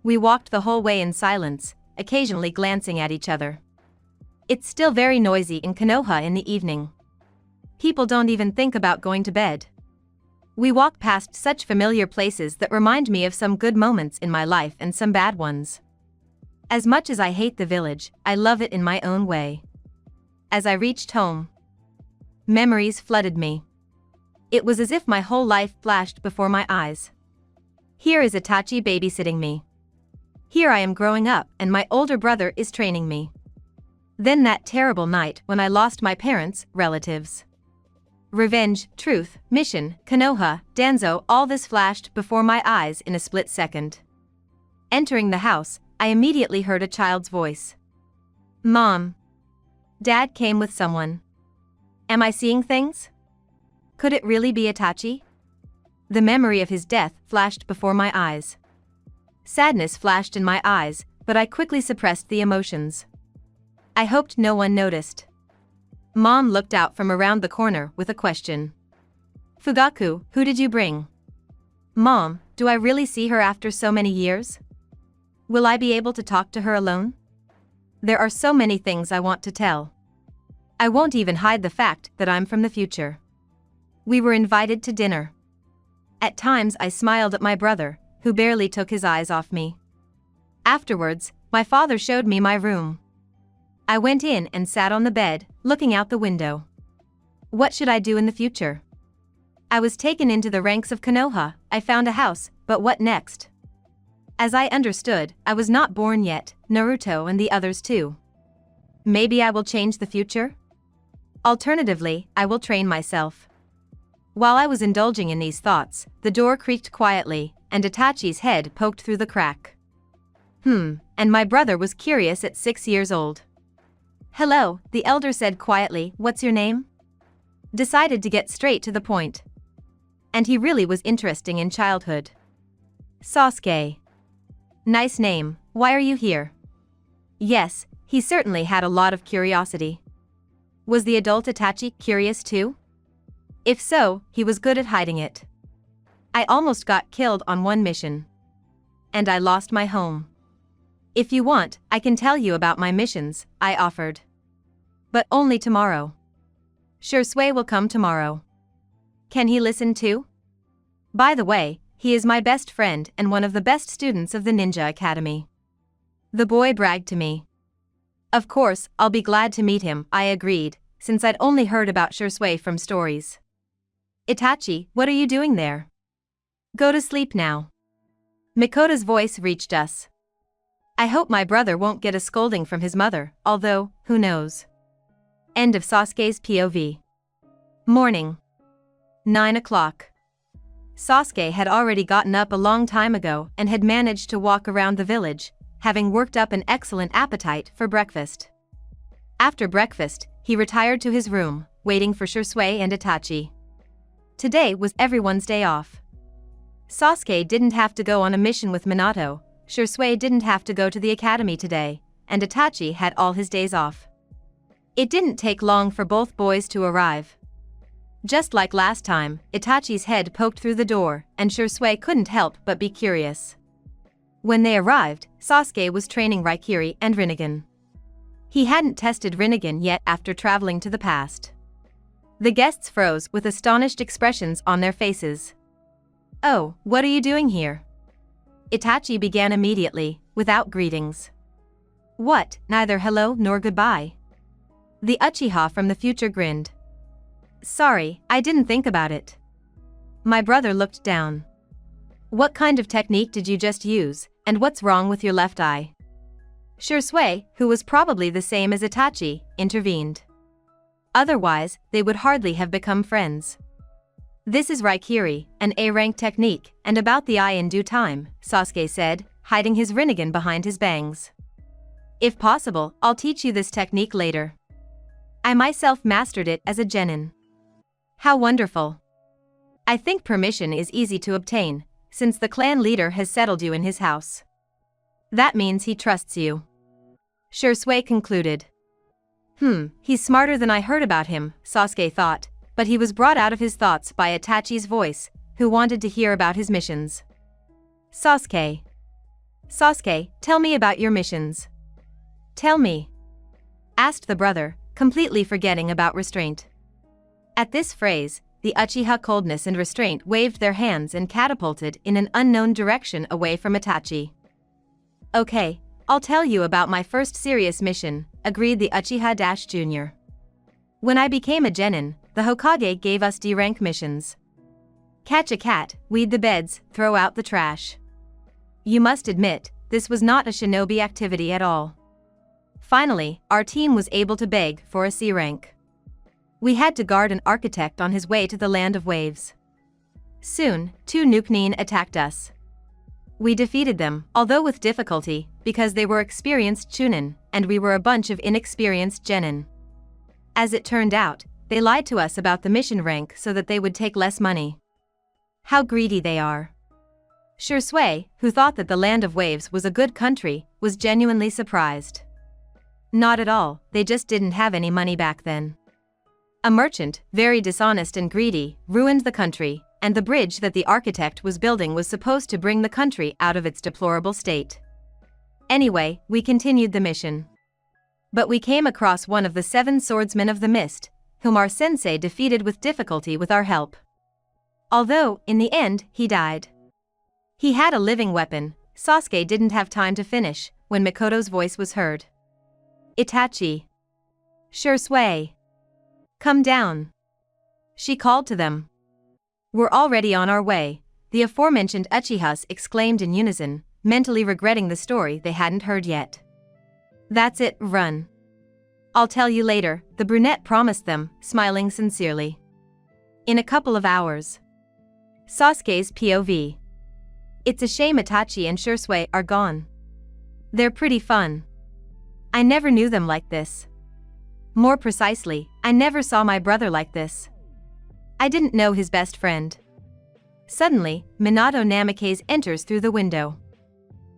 We walked the whole way in silence, occasionally glancing at each other. It's still very noisy in Konoha in the evening. People don't even think about going to bed. We walk past such familiar places that remind me of some good moments in my life and some bad ones. As much as I hate the village, I love it in my own way. As I reached home, memories flooded me. It was as if my whole life flashed before my eyes. Here is Itachi babysitting me. Here I am growing up and my older brother is training me. Then that terrible night when I lost my parents, relatives. Revenge, truth, mission, Konoha, Danzo, all this flashed before my eyes in a split second. Entering the house, I immediately heard a child's voice. Mom. Dad came with someone. Am I seeing things? Could it really be Itachi? The memory of his death flashed before my eyes. Sadness flashed in my eyes, but I quickly suppressed the emotions. I hoped no one noticed. Mom looked out from around the corner with a question. Fugaku, who did you bring? Mom, do I really see her after so many years? Will I be able to talk to her alone? There are so many things I want to tell. I won't even hide the fact that I'm from the future. We were invited to dinner. At times I smiled at my brother, who barely took his eyes off me. Afterwards, my father showed me my room. I went in and sat on the bed, looking out the window. What should I do in the future? I was taken into the ranks of Konoha. I found a house, but what next? As I understood, I was not born yet, Naruto and the others too. Maybe I will change the future? Alternatively, I will train myself. While I was indulging in these thoughts, the door creaked quietly, and Itachi's head poked through the crack. And my brother was curious at 6 years old. Hello, the elder said quietly, what's your name? Decided to get straight to the point. And he really was interesting in childhood. Sasuke. Nice name, why are you here? Yes, he certainly had a lot of curiosity. Was the adult Itachi curious too? If so, he was good at hiding it. I almost got killed on one mission. And I lost my home. If you want, I can tell you about my missions, I offered. But only tomorrow. Shursui will come tomorrow. Can he listen too? By the way, he is my best friend and one of the best students of the Ninja Academy. The boy bragged to me. Of course, I'll be glad to meet him, I agreed, since I'd only heard about Shursui from stories. Itachi, what are you doing there? Go to sleep now. Mikoto's voice reached us. I hope my brother won't get a scolding from his mother, although, who knows. End of Sasuke's POV. Morning. 9 o'clock. Sasuke had already gotten up a long time ago and had managed to walk around the village, having worked up an excellent appetite for breakfast. After breakfast, he retired to his room, waiting for Shursui and Itachi. Today was everyone's day off. Sasuke didn't have to go on a mission with Minato, Shursui didn't have to go to the academy today, and Itachi had all his days off. It didn't take long for both boys to arrive. Just like last time, Itachi's head poked through the door, and Shursui couldn't help but be curious. When they arrived, Sasuke was training Raikiri and Rinnegan. He hadn't tested Rinnegan yet after traveling to the past. The guests froze with astonished expressions on their faces. Oh, what are you doing here? Itachi began immediately, without greetings. What, neither hello nor goodbye? The Uchiha from the future grinned. Sorry, I didn't think about it. My brother looked down. What kind of technique did you just use, and what's wrong with your left eye? Shursui, who was probably the same as Itachi, intervened. Otherwise, they would hardly have become friends. This is Raikiri, an A-rank technique, and about the eye in due time, Sasuke said, hiding his Rinnegan behind his bangs. If possible, I'll teach you this technique later. I myself mastered it as a genin. How wonderful. I think permission is easy to obtain, since the clan leader has settled you in his house. That means he trusts you. Shursui concluded. He's smarter than I heard about him, Sasuke thought. But he was brought out of his thoughts by Itachi's voice, who wanted to hear about his missions. Sasuke. Sasuke, tell me about your missions. Tell me. Asked the brother, completely forgetting about restraint. At this phrase, the Uchiha coldness and restraint waved their hands and catapulted in an unknown direction away from Itachi. Okay, I'll tell you about my first serious mission, agreed the Uchiha Jr. When I became a genin, the Hokage gave us D-rank missions. Catch a cat, weed the beds, throw out the trash. You must admit, this was not a shinobi activity at all. Finally, our team was able to beg for a C rank. We had to guard an architect on his way to the land of waves. Soon, 2 Nukenin attacked us. We defeated them, although with difficulty, because they were experienced chunin, and we were a bunch of inexperienced genin. As it turned out, they lied to us about the mission rank so that they would take less money. How greedy they are. Shui, who thought that the land of waves was a good country, was genuinely surprised. Not at all, they just didn't have any money back then. A merchant, very dishonest and greedy, ruined the country, and the bridge that the architect was building was supposed to bring the country out of its deplorable state. Anyway, we continued the mission. But we came across one of the 7 swordsmen of the mist, whom our sensei defeated with difficulty with our help. Although, in the end, he died. He had a living weapon. Sasuke didn't have time to finish, when Mikoto's voice was heard. Itachi. Shui. Come down. She called to them. We're already on our way, the aforementioned Uchihas exclaimed in unison, mentally regretting the story they hadn't heard yet. That's it, run. I'll tell you later, the brunette promised them, smiling sincerely. In a couple of hours. Sasuke's POV. It's a shame Itachi and Shui are gone. They're pretty fun. I never knew them like this. More precisely, I never saw my brother like this. I didn't know his best friend. Suddenly, Minato Namikaze enters through the window.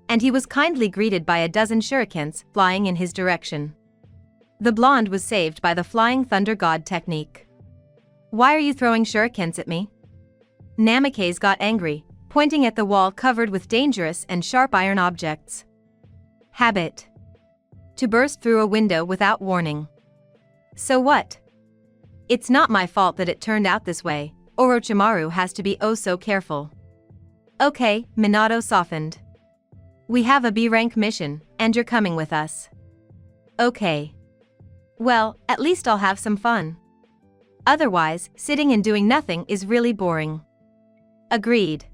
And he was kindly greeted by a dozen shurikens flying in his direction. The blonde was saved by the flying thunder god technique. Why are you throwing shurikens at me? Namikaze got angry, pointing at the wall covered with dangerous and sharp iron objects. Habit. To burst through a window without warning. So what? It's not my fault that it turned out this way. Orochimaru has to be oh so careful. Okay, Minato softened. We have a B-rank mission, and you're coming with us. Okay. Well, at least I'll have some fun. Otherwise, sitting and doing nothing is really boring. Agreed.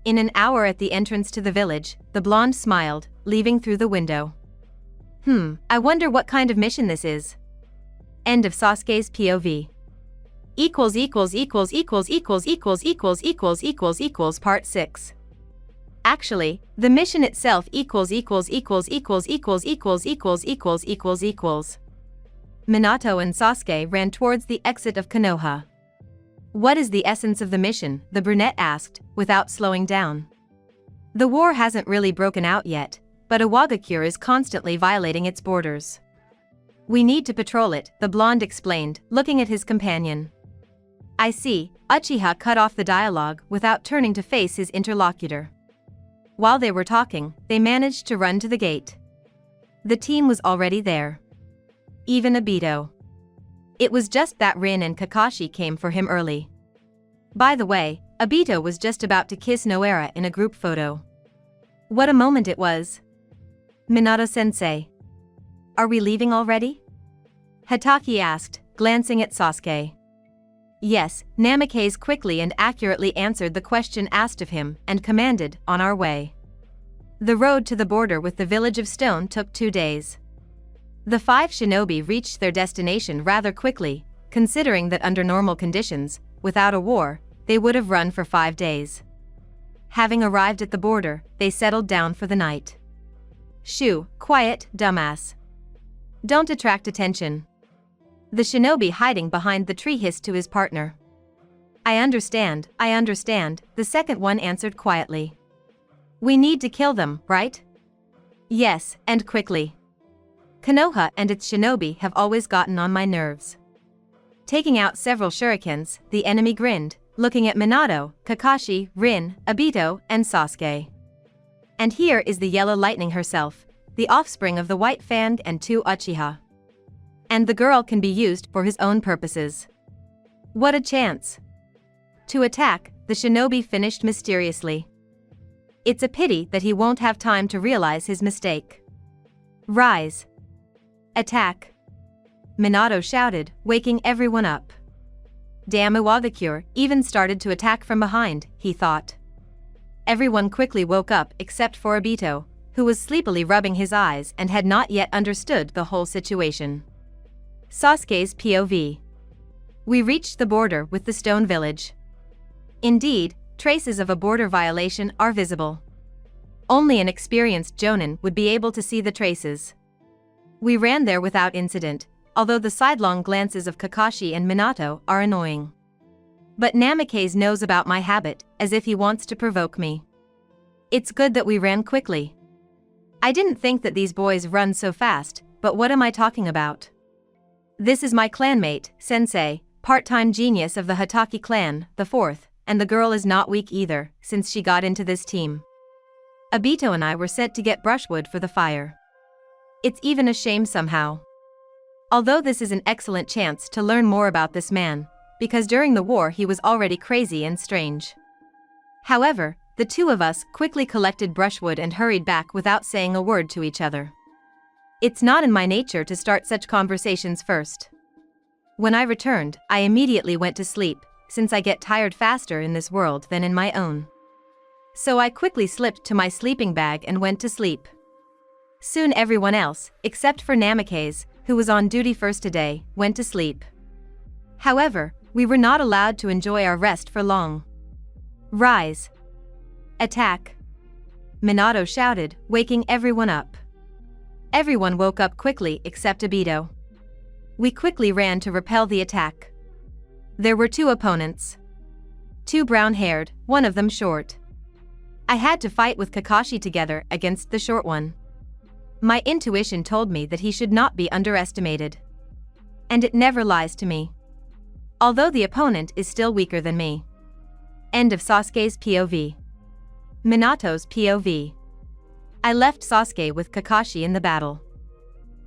In an hour at the entrance to the village, the blonde smiled, leaving through the window. I wonder what kind of mission this is. End of Sasuke's POV. Part 6. Actually, the mission itself Minato and Sasuke ran towards the exit of Konoha. What is the essence of the mission? The brunette asked, without slowing down. The war hasn't really broken out yet, but Iwagakure is constantly violating its borders. We need to patrol it, the blonde explained, looking at his companion. I see. Uchiha cut off the dialogue without turning to face his interlocutor. While they were talking, they managed to run to the gate. The team was already there. Even Obito. It was just that Rin and Kakashi came for him early. By the way, Obito was just about to kiss Noera in a group photo. What a moment it was. Minato-sensei. Are we leaving already? Hatake asked, glancing at Sasuke. Yes, Namikaze quickly and accurately answered the question asked of him and commanded, on our way. The road to the border with the village of Stone took 2 days. The 5 shinobi reached their destination rather quickly, considering that under normal conditions, without a war, they would have run for 5 days. Having arrived at the border, they settled down for the night. Shoo, quiet, dumbass. Don't attract attention. The shinobi hiding behind the tree hissed to his partner. I understand, the second one answered quietly. We need to kill them, right? Yes, and quickly. Konoha and its shinobi have always gotten on my nerves. Taking out several shurikens, the enemy grinned, looking at Minato, Kakashi, Rin, Obito, and Sasuke. And here is the yellow lightning herself, the offspring of the white Fang and 2 Uchiha. And the girl can be used for his own purposes. What a chance! To attack, the shinobi finished mysteriously. It's a pity that he won't have time to realize his mistake. Rise. Attack. Minato shouted, waking everyone up. Damn, Iwagakure even started to attack from behind, he thought. Everyone quickly woke up except for Obito, who was sleepily rubbing his eyes and had not yet understood the whole situation. Sasuke's POV. We reached the border with the stone village. Indeed, traces of a border violation are visible. Only an experienced jonin would be able to see the traces. We ran there without incident, although the sidelong glances of Kakashi and Minato are annoying. But Namikaze knows about my habit, as if he wants to provoke me. It's good that we ran quickly. I didn't think that these boys run so fast, but what am I talking about? This is my clanmate, Sensei, part-time genius of the Hatake clan, the fourth, and the girl is not weak either, since she got into this team. Obito and I were sent to get brushwood for the fire. It's even a shame somehow. Although this is an excellent chance to learn more about this man, because during the war he was already crazy and strange. However, the two of us quickly collected brushwood and hurried back without saying a word to each other. It's not in my nature to start such conversations first. When I returned, I immediately went to sleep, since I get tired faster in this world than in my own. So I quickly slipped to my sleeping bag and went to sleep. Soon everyone else, except for Namikaze, who was on duty first today, went to sleep. However, we were not allowed to enjoy our rest for long. Rise. Attack. Minato shouted, waking everyone up. Everyone woke up quickly except Obito. We quickly ran to repel the attack. There were two opponents. Two brown-haired, one of them short. I had to fight with Kakashi together against the short one. My intuition told me that he should not be underestimated. And it never lies to me. Although the opponent is still weaker than me. End of Sasuke's POV. Minato's POV. I left Sasuke with Kakashi in the battle.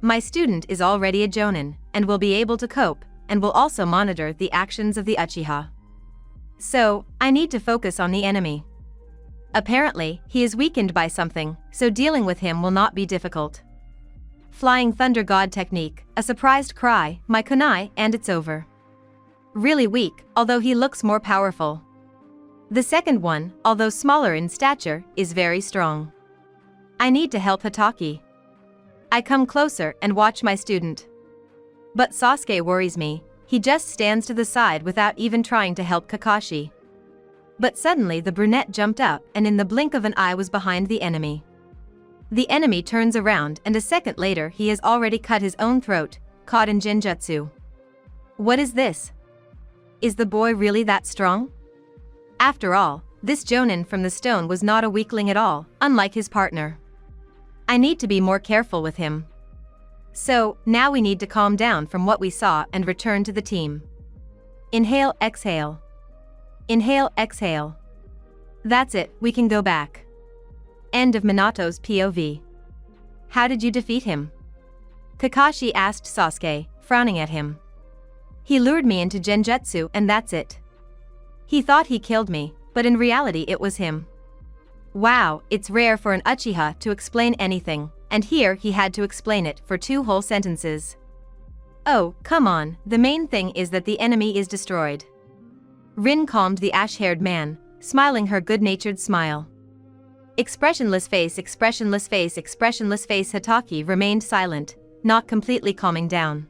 My student is already a jonin, and will be able to cope, and will also monitor the actions of the Uchiha. So, I need to focus on the enemy. Apparently, he is weakened by something, so dealing with him will not be difficult. Flying Thunder God technique, a surprised cry, my kunai, and it's over. Really weak, although he looks more powerful. The second one, although smaller in stature, is very strong. I need to help Hatake. I come closer and watch my student. But Sasuke worries me, he just stands to the side without even trying to help Kakashi. But suddenly the brunette jumped up and in the blink of an eye was behind the enemy. The enemy turns around and a second later he has already cut his own throat, caught in genjutsu. What is this? Is the boy really that strong? After all, this jonin from the stone was not a weakling at all, unlike his partner. I need to be more careful with him. So, now we need to calm down from what we saw and return to the team. Inhale, exhale. Inhale, exhale. That's it, we can go back. End of Minato's POV. How did you defeat him? Kakashi asked Sasuke, frowning at him. He lured me into genjutsu and that's it. He thought he killed me, but in reality it was him. Wow, it's rare for an Uchiha to explain anything, and here he had to explain it for 2 whole sentences. Oh, come on, the main thing is that the enemy is destroyed. Rin calmed the ash-haired man, smiling her good-natured smile. Expressionless face, expressionless face, expressionless face. Hatake remained silent, not completely calming down.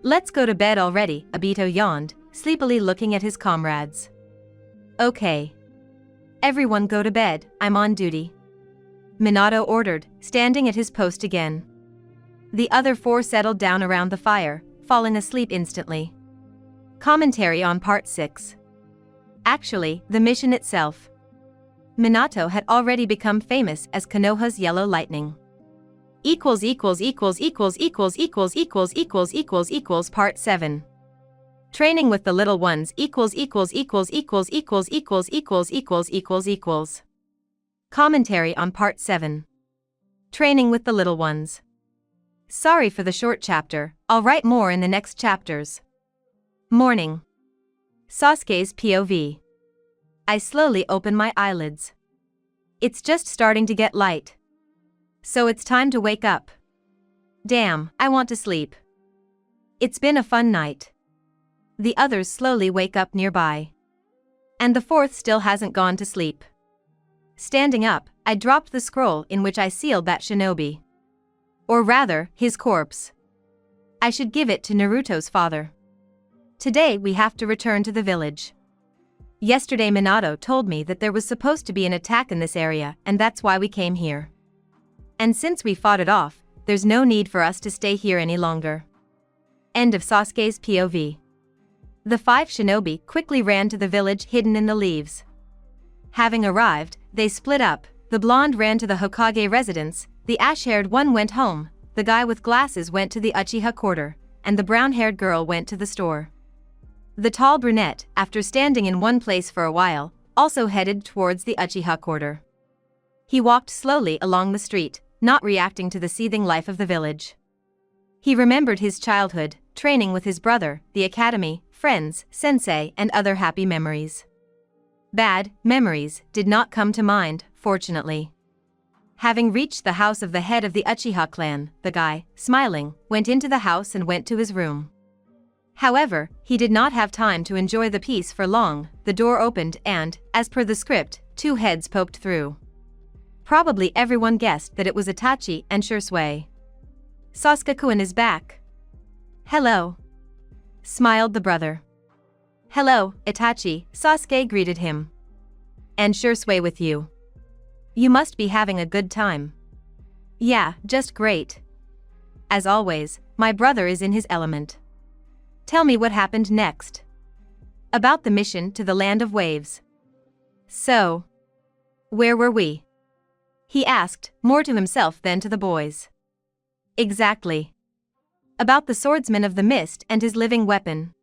Let's go to bed already, Obito yawned, sleepily looking at his comrades. Okay. Everyone go to bed, I'm on duty. Minato ordered, standing at his post again. The other 4 settled down around the fire, falling asleep instantly. Commentary on Part 6. Actually, the mission itself. Minato had already become famous as Konoha's Yellow Lightning. Part 7. Training with the little ones. Commentary on Part 7. Training with the little ones. Sorry for the short chapter, I'll write more in the next chapters. Morning. Sasuke's POV. I slowly open my eyelids. It's just starting to get light. So it's time to wake up. Damn, I want to sleep. It's been a fun night. The others slowly wake up nearby. And the fourth still hasn't gone to sleep. Standing up, I dropped the scroll in which I sealed that shinobi. Or rather, his corpse. I should give it to Naruto's father. Today we have to return to the village. Yesterday Minato told me that there was supposed to be an attack in this area and that's why we came here. And since we fought it off, there's no need for us to stay here any longer. End of Sasuke's POV. The 5 shinobi quickly ran to the village hidden in the leaves. Having arrived, they split up. The blonde ran to the Hokage residence, the ash-haired one went home, the guy with glasses went to the Uchiha quarter, and the brown-haired girl went to the store. The tall brunette, after standing in one place for a while, also headed towards the Uchiha quarter. He walked slowly along the street, not reacting to the seething life of the village. He remembered his childhood, training with his brother, the academy, friends, sensei, and other happy memories. Bad memories did not come to mind, fortunately. Having reached the house of the head of the Uchiha clan, the guy, smiling, went into the house and went to his room. However, he did not have time to enjoy the peace for long. The door opened and, as per the script, 2 heads poked through. Probably everyone guessed that it was Itachi and Shursui. Sasuke-kun is back. Hello. Smiled the brother. Hello, Itachi, Sasuke greeted him. And Shursui with you. You must be having a good time. Yeah, just great. As always, my brother is in his element. Tell me what happened next. About the mission to the Land of Waves. So, where were we? He asked, more to himself than to the boys. Exactly. About the swordsman of the mist and his living weapon.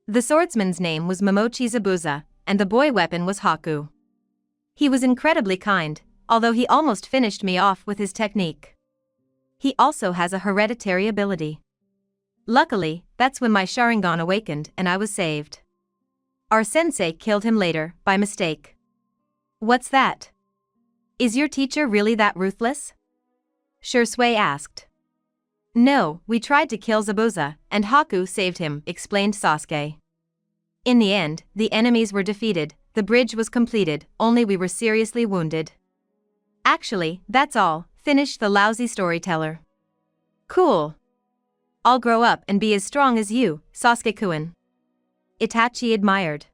The swordsman's name was Momochi Zabuza, and the boy weapon was Haku. He was incredibly kind, although he almost finished me off with his technique. He also has a hereditary ability. Luckily, that's when my Sharingan awakened and I was saved. Our sensei killed him later, by mistake. What's that? Is your teacher really that ruthless? Shursui asked. No, we tried to kill Zabuza, and Haku saved him, explained Sasuke. In the end, the enemies were defeated, the bridge was completed, only we were seriously wounded. Actually, that's all, finished the lousy storyteller. Cool. I'll grow up and be as strong as you, Sasuke-kun. Itachi admired.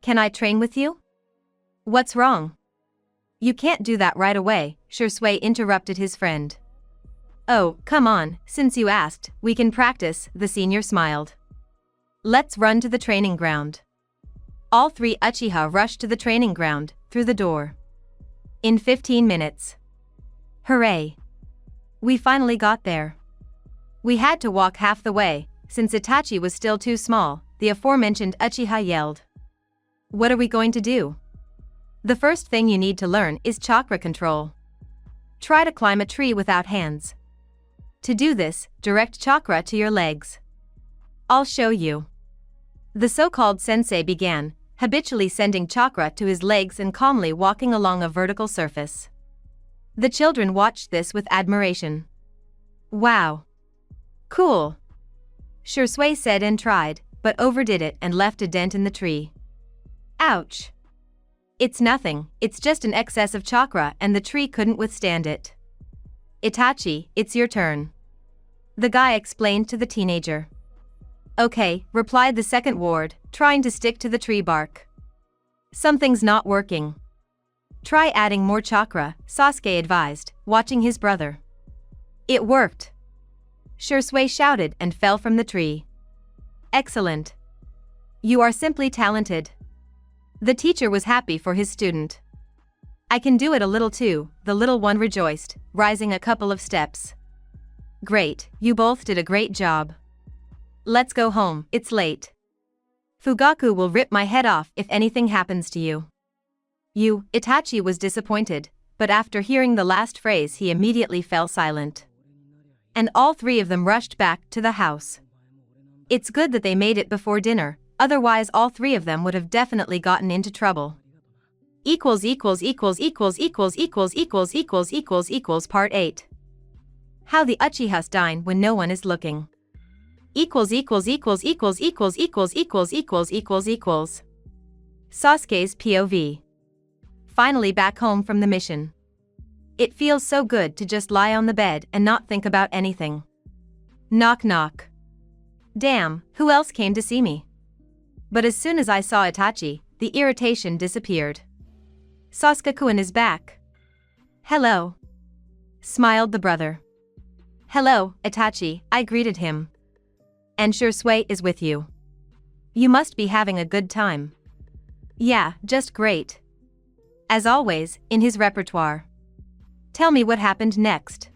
Can I train with you? What's wrong? You can't do that right away, Shursui interrupted his friend. Oh, come on, since you asked, we can practice, the senior smiled. Let's run to the training ground. All 3 Uchiha rushed to the training ground, through the door. In 15 minutes. Hooray! We finally got there. We had to walk half the way, since Itachi was still too small, the aforementioned Uchiha yelled. What are we going to do? The first thing you need to learn is chakra control. Try to climb a tree without hands. To do this, direct chakra to your legs. I'll show you. The so-called sensei began, habitually sending chakra to his legs and calmly walking along a vertical surface. The children watched this with admiration. Wow. Cool. Shursui said and tried, but overdid it and left a dent in the tree. Ouch. It's nothing, it's just an excess of chakra and the tree couldn't withstand it. Itachi, it's your turn. The guy explained to the teenager. Okay, replied the second ward, trying to stick to the tree bark. Something's not working. Try adding more chakra, Sasuke advised, watching his brother. It worked. Shursui shouted and fell from the tree. Excellent. You are simply talented. The teacher was happy for his student. I can do it a little too, the little one rejoiced, rising a couple of steps. Great, you both did a great job. Let's go home, it's late. Fugaku will rip my head off if anything happens to you. Itachi was disappointed, but after hearing the last phrase he immediately fell silent. And all 3 of them rushed back to the house. It's good that they made it before dinner, otherwise all three of them would have definitely gotten into trouble. Part 8. How the Uchihas dine when no one is looking. Sasuke's POV. Finally back home from the mission. It feels so good to just lie on the bed and not think about anything. Knock knock. Damn, who else came to see me? But as soon as I saw Itachi, the irritation disappeared. Sasuke-kun is back. Hello. Smiled the brother. Hello, Itachi, I greeted him. And Shursui is with you. You must be having a good time. Yeah, just great. As always, in his repertoire. Tell me what happened next.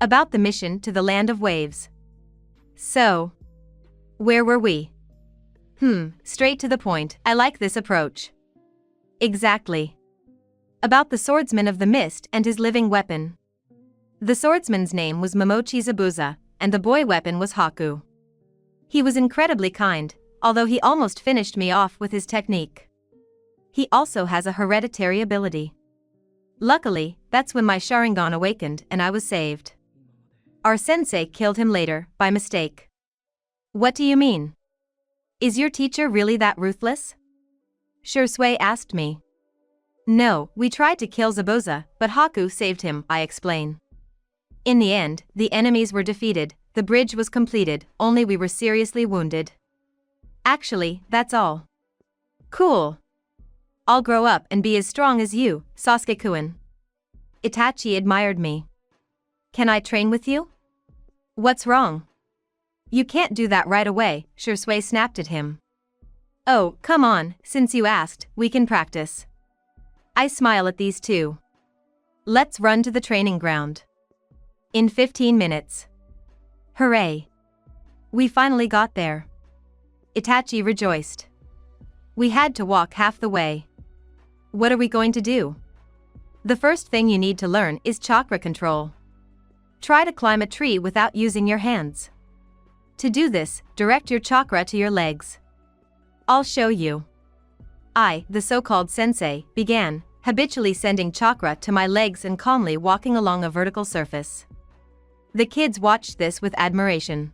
About the mission to the Land of Waves. So, where were we? Straight to the point, I like this approach. Exactly. About the swordsman of the mist and his living weapon. The swordsman's name was Momochi Zabuza, and the boy weapon was Haku. He was incredibly kind, although he almost finished me off with his technique. He also has a hereditary ability. Luckily, that's when my Sharingan awakened and I was saved. Our sensei killed him later, by mistake. What do you mean? Is your teacher really that ruthless? Shursui asked me. No, we tried to kill Zabuza, but Haku saved him, I explain. In the end, the enemies were defeated, the bridge was completed, only we were seriously wounded. Actually, that's all. Cool. I'll grow up and be as strong as you, Sasuke-kun. Itachi admired me. Can I train with you? What's wrong? You can't do that right away, Shursui snapped at him. Oh, come on, since you asked, we can practice. I smile at these two. Let's run to the training ground. In 15 minutes. Hooray! We finally got there. Itachi rejoiced. We had to walk half the way. What are we going to do? The first thing you need to learn is chakra control. Try to climb a tree without using your hands. To do this, direct your chakra to your legs. I'll show you. I, the so-called sensei, began, habitually sending chakra to my legs and calmly walking along a vertical surface. The kids watched this with admiration.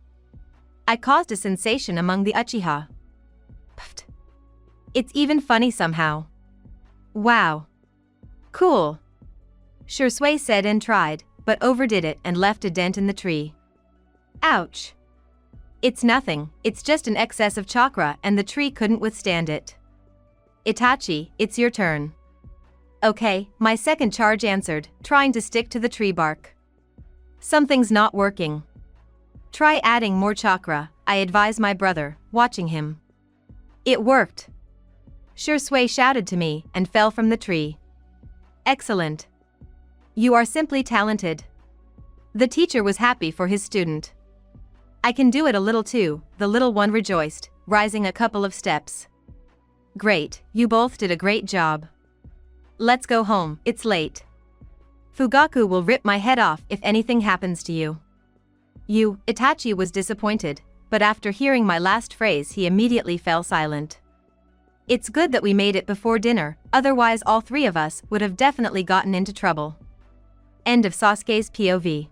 I caused a sensation among the Uchiha. Pfft. It's even funny somehow. Wow. Cool. Shursui said and tried, but overdid it and left a dent in the tree. Ouch. It's nothing, it's just an excess of chakra and the tree couldn't withstand it. Itachi, it's your turn. Okay, my second charge answered, trying to stick to the tree bark. Something's not working. Try adding more chakra, I advise my brother, watching him. It worked. Shursui shouted to me and fell from the tree. Excellent. You are simply talented. The teacher was happy for his student. I can do it a little too, the little one rejoiced, rising a couple of steps. Great, you both did a great job. Let's go home, it's late. Fugaku will rip my head off if anything happens to you. Itachi was disappointed, but after hearing my last phrase he immediately fell silent. It's good that we made it before dinner, otherwise all three of us would have definitely gotten into trouble. End of Sasuke's POV.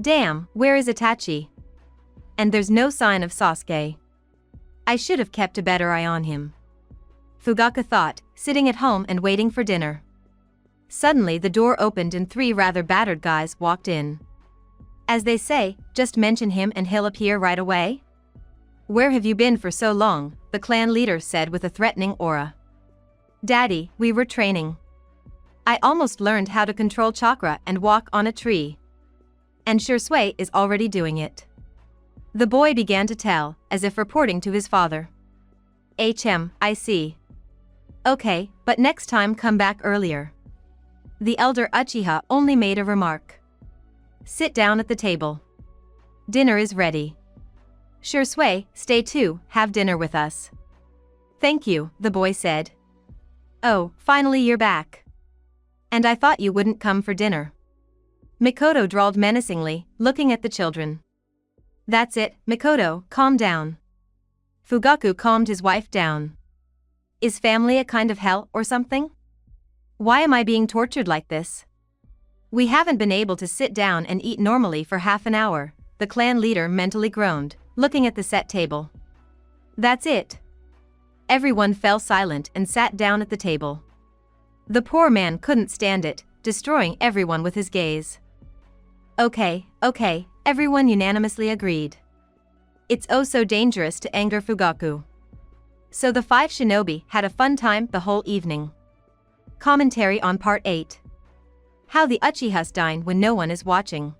Damn, where is Itachi? And there's no sign of Sasuke. I should have kept a better eye on him. Fugaku thought, sitting at home and waiting for dinner. Suddenly the door opened and three rather battered guys walked in. As they say, just mention him and he'll appear right away? Where have you been for so long? The clan leader said with a threatening aura. Daddy, we were training. I almost learned how to control chakra and walk on a tree. And Shursui is already doing it. The boy began to tell, as if reporting to his father. I see. Okay, but next time come back earlier. The elder Uchiha only made a remark. Sit down at the table. Dinner is ready. Shursui, stay too, have dinner with us. Thank you, the boy said. Oh, finally you're back. And I thought you wouldn't come for dinner. Mikoto drawled menacingly, looking at the children. That's it, Mikoto, calm down. Fugaku calmed his wife down. Is family a kind of hell or something? Why am I being tortured like this? We haven't been able to sit down and eat normally for half an hour, the clan leader mentally groaned, looking at the set table. That's it. Everyone fell silent and sat down at the table. The poor man couldn't stand it, destroying everyone with his gaze. Okay, everyone unanimously agreed. It's oh so dangerous to anger Fugaku. So the 5 shinobi had a fun time the whole evening. Commentary on Part 8. How the Uchihas dine when no one is watching.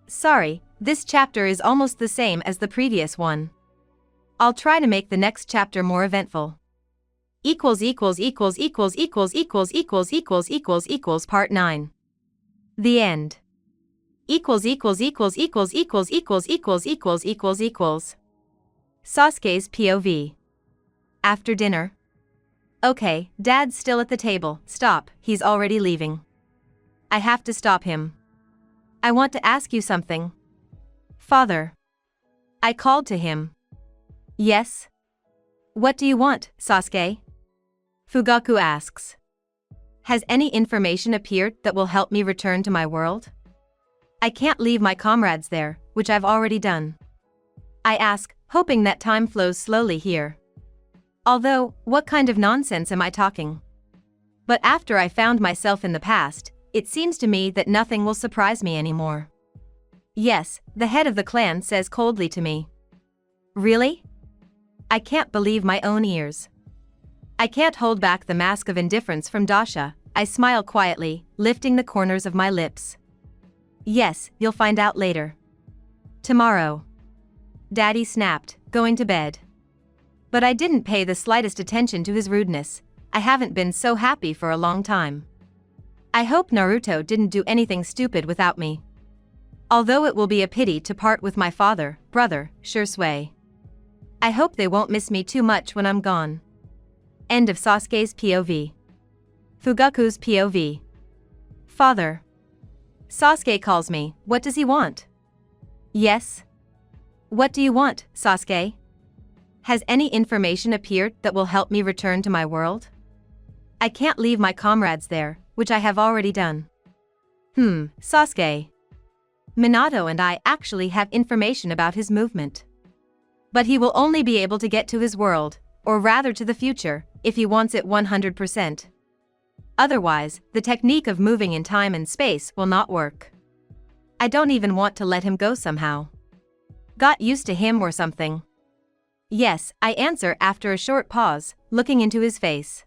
Sorry, this chapter is almost the same as the previous one. I'll try to make the next chapter more eventful. Part 9. The end. Sasuke's POV. After dinner. Okay, Dad's still at the table. Stop, he's already leaving. I have to stop him. I want to ask you something. Father. I called to him. Yes? What do you want, Sasuke? Fugaku asks. Has any information appeared that will help me return to my world? I can't leave my comrades there, which I've already done. I ask, hoping that time flows slowly here. Although, what kind of nonsense am I talking? But after I found myself in the past, it seems to me that nothing will surprise me anymore. Yes, the head of the clan says coldly to me. Really? I can't believe my own ears. I can't hold back the mask of indifference from Dasha. I smile quietly, lifting the corners of my lips. Yes, you'll find out later. Tomorrow. Daddy snapped, going to bed. But I didn't pay the slightest attention to his rudeness. I haven't been so happy for a long time. I hope Naruto didn't do anything stupid without me. Although it will be a pity to part with my father, brother, Shursui. I hope they won't miss me too much when I'm gone. End of Sasuke's POV. Fugaku's POV. Father. Sasuke calls me. What does he want? Yes? What do you want, Sasuke? Has any information appeared that will help me return to my world? I can't leave my comrades there, which I have already done. Sasuke. Minato and I actually have information about his movement. But he will only be able to get to his world, or rather to the future, if he wants it 100%. Otherwise, the technique of moving in time and space will not work. I don't even want to let him go somehow. Got used to him or something. Yes, I answer after a short pause, looking into his face.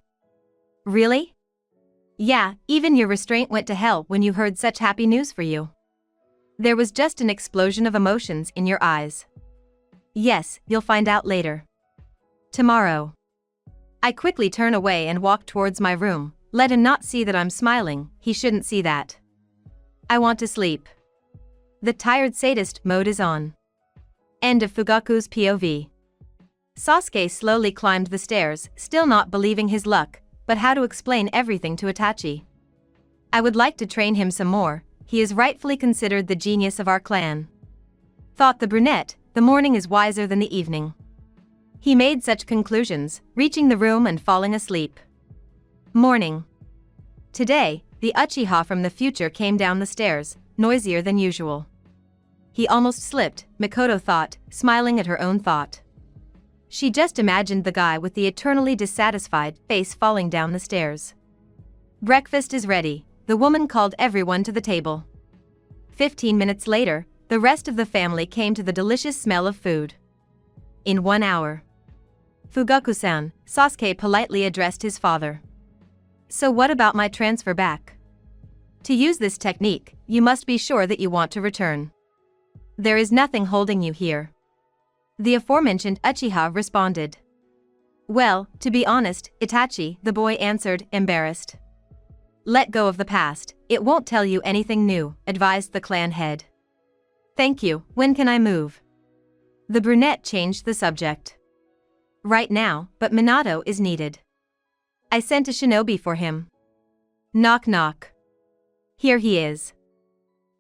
Really? Yeah, even your restraint went to hell when you heard such happy news for you. There was just an explosion of emotions in your eyes. Yes, you'll find out later. Tomorrow. I quickly turn away and walk towards my room. Let him not see that I'm smiling, he shouldn't see that. I want to sleep. The tired sadist mode is on. End of Fugaku's POV. Sasuke slowly climbed the stairs, still not believing his luck, but how to explain everything to Itachi. I would like to train him some more, he is rightfully considered the genius of our clan. Thought the brunette, the morning is wiser than the evening. He made such conclusions, reaching the room and falling asleep. Morning. Today, the Uchiha from the future came down the stairs, noisier than usual. He almost slipped, Mikoto thought, smiling at her own thought. She just imagined the guy with the eternally dissatisfied face falling down the stairs. Breakfast is ready, the woman called everyone to the table. 15 minutes later, the rest of the family came to the delicious smell of food. In 1 hour. Fugaku-san, Sasuke politely addressed his father. So what about my transfer back? To use this technique, you must be sure that you want to return. There is nothing holding you here. The aforementioned Uchiha responded. Well, to be honest, Itachi, the boy answered, embarrassed. Let go of the past, it won't tell you anything new, advised the clan head. Thank you, when can I move? The brunette changed the subject. Right now, but Minato is needed. I sent a shinobi for him. Knock knock. Here he is.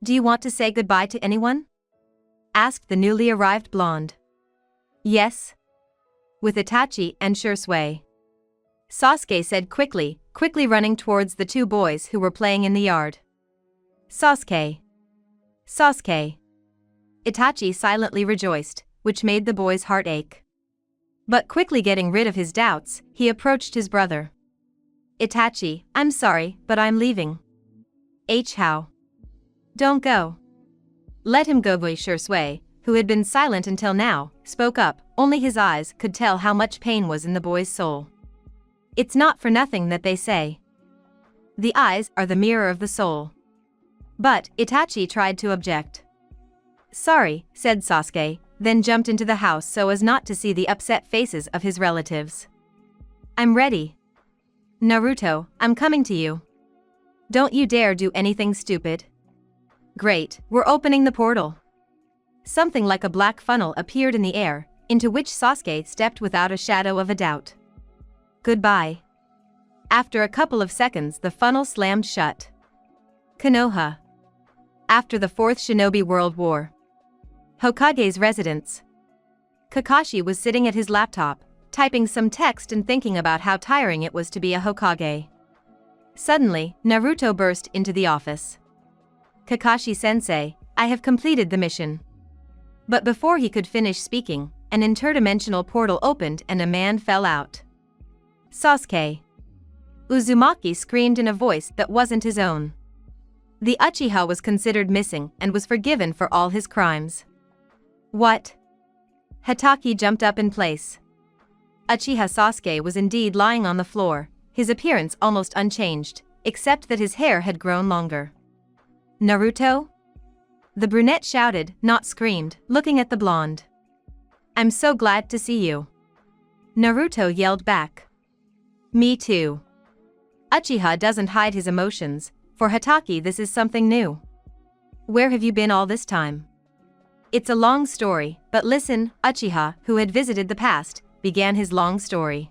Do you want to say goodbye to anyone? Asked the newly arrived blonde. Yes? With Itachi and Shursui. Sasuke said quickly running towards the two boys who were playing in the yard. Sasuke. Sasuke. Itachi silently rejoiced, which made the boy's heart ache. But quickly getting rid of his doubts, he approached his brother. Itachi, I'm sorry, but I'm leaving. How? Don't go. Let him go. Shursui, who had been silent until now, spoke up, only his eyes could tell how much pain was in the boy's soul. It's not for nothing that they say. The eyes are the mirror of the soul. But Itachi tried to object. Sorry, said Sasuke, then jumped into the house so as not to see the upset faces of his relatives. I'm ready. Naruto, I'm coming to you. Don't you dare do anything stupid. Great, we're opening the portal. Something like a black funnel appeared in the air, into which Sasuke stepped without a shadow of a doubt. Goodbye. After a couple of seconds, the funnel slammed shut. Konoha. After the Fourth Shinobi World War. Hokage's residence. Kakashi was sitting at his laptop, typing some text and thinking about how tiring it was to be a Hokage. Suddenly, Naruto burst into the office. Kakashi-sensei, I have completed the mission. But before he could finish speaking, an interdimensional portal opened and a man fell out. Sasuke. Uzumaki screamed in a voice that wasn't his own. The Uchiha was considered missing and was forgiven for all his crimes. What? Hatake jumped up in place. Uchiha Sasuke was indeed lying on the floor, his appearance almost unchanged, except that his hair had grown longer. Naruto? The brunette shouted, not screamed, looking at the blonde. I'm so glad to see you. Naruto yelled back. Me too. Uchiha doesn't hide his emotions. For Hatake, this is something new. Where have you been all this time? It's a long story, but listen, Uchiha, who had visited the past, began his long story.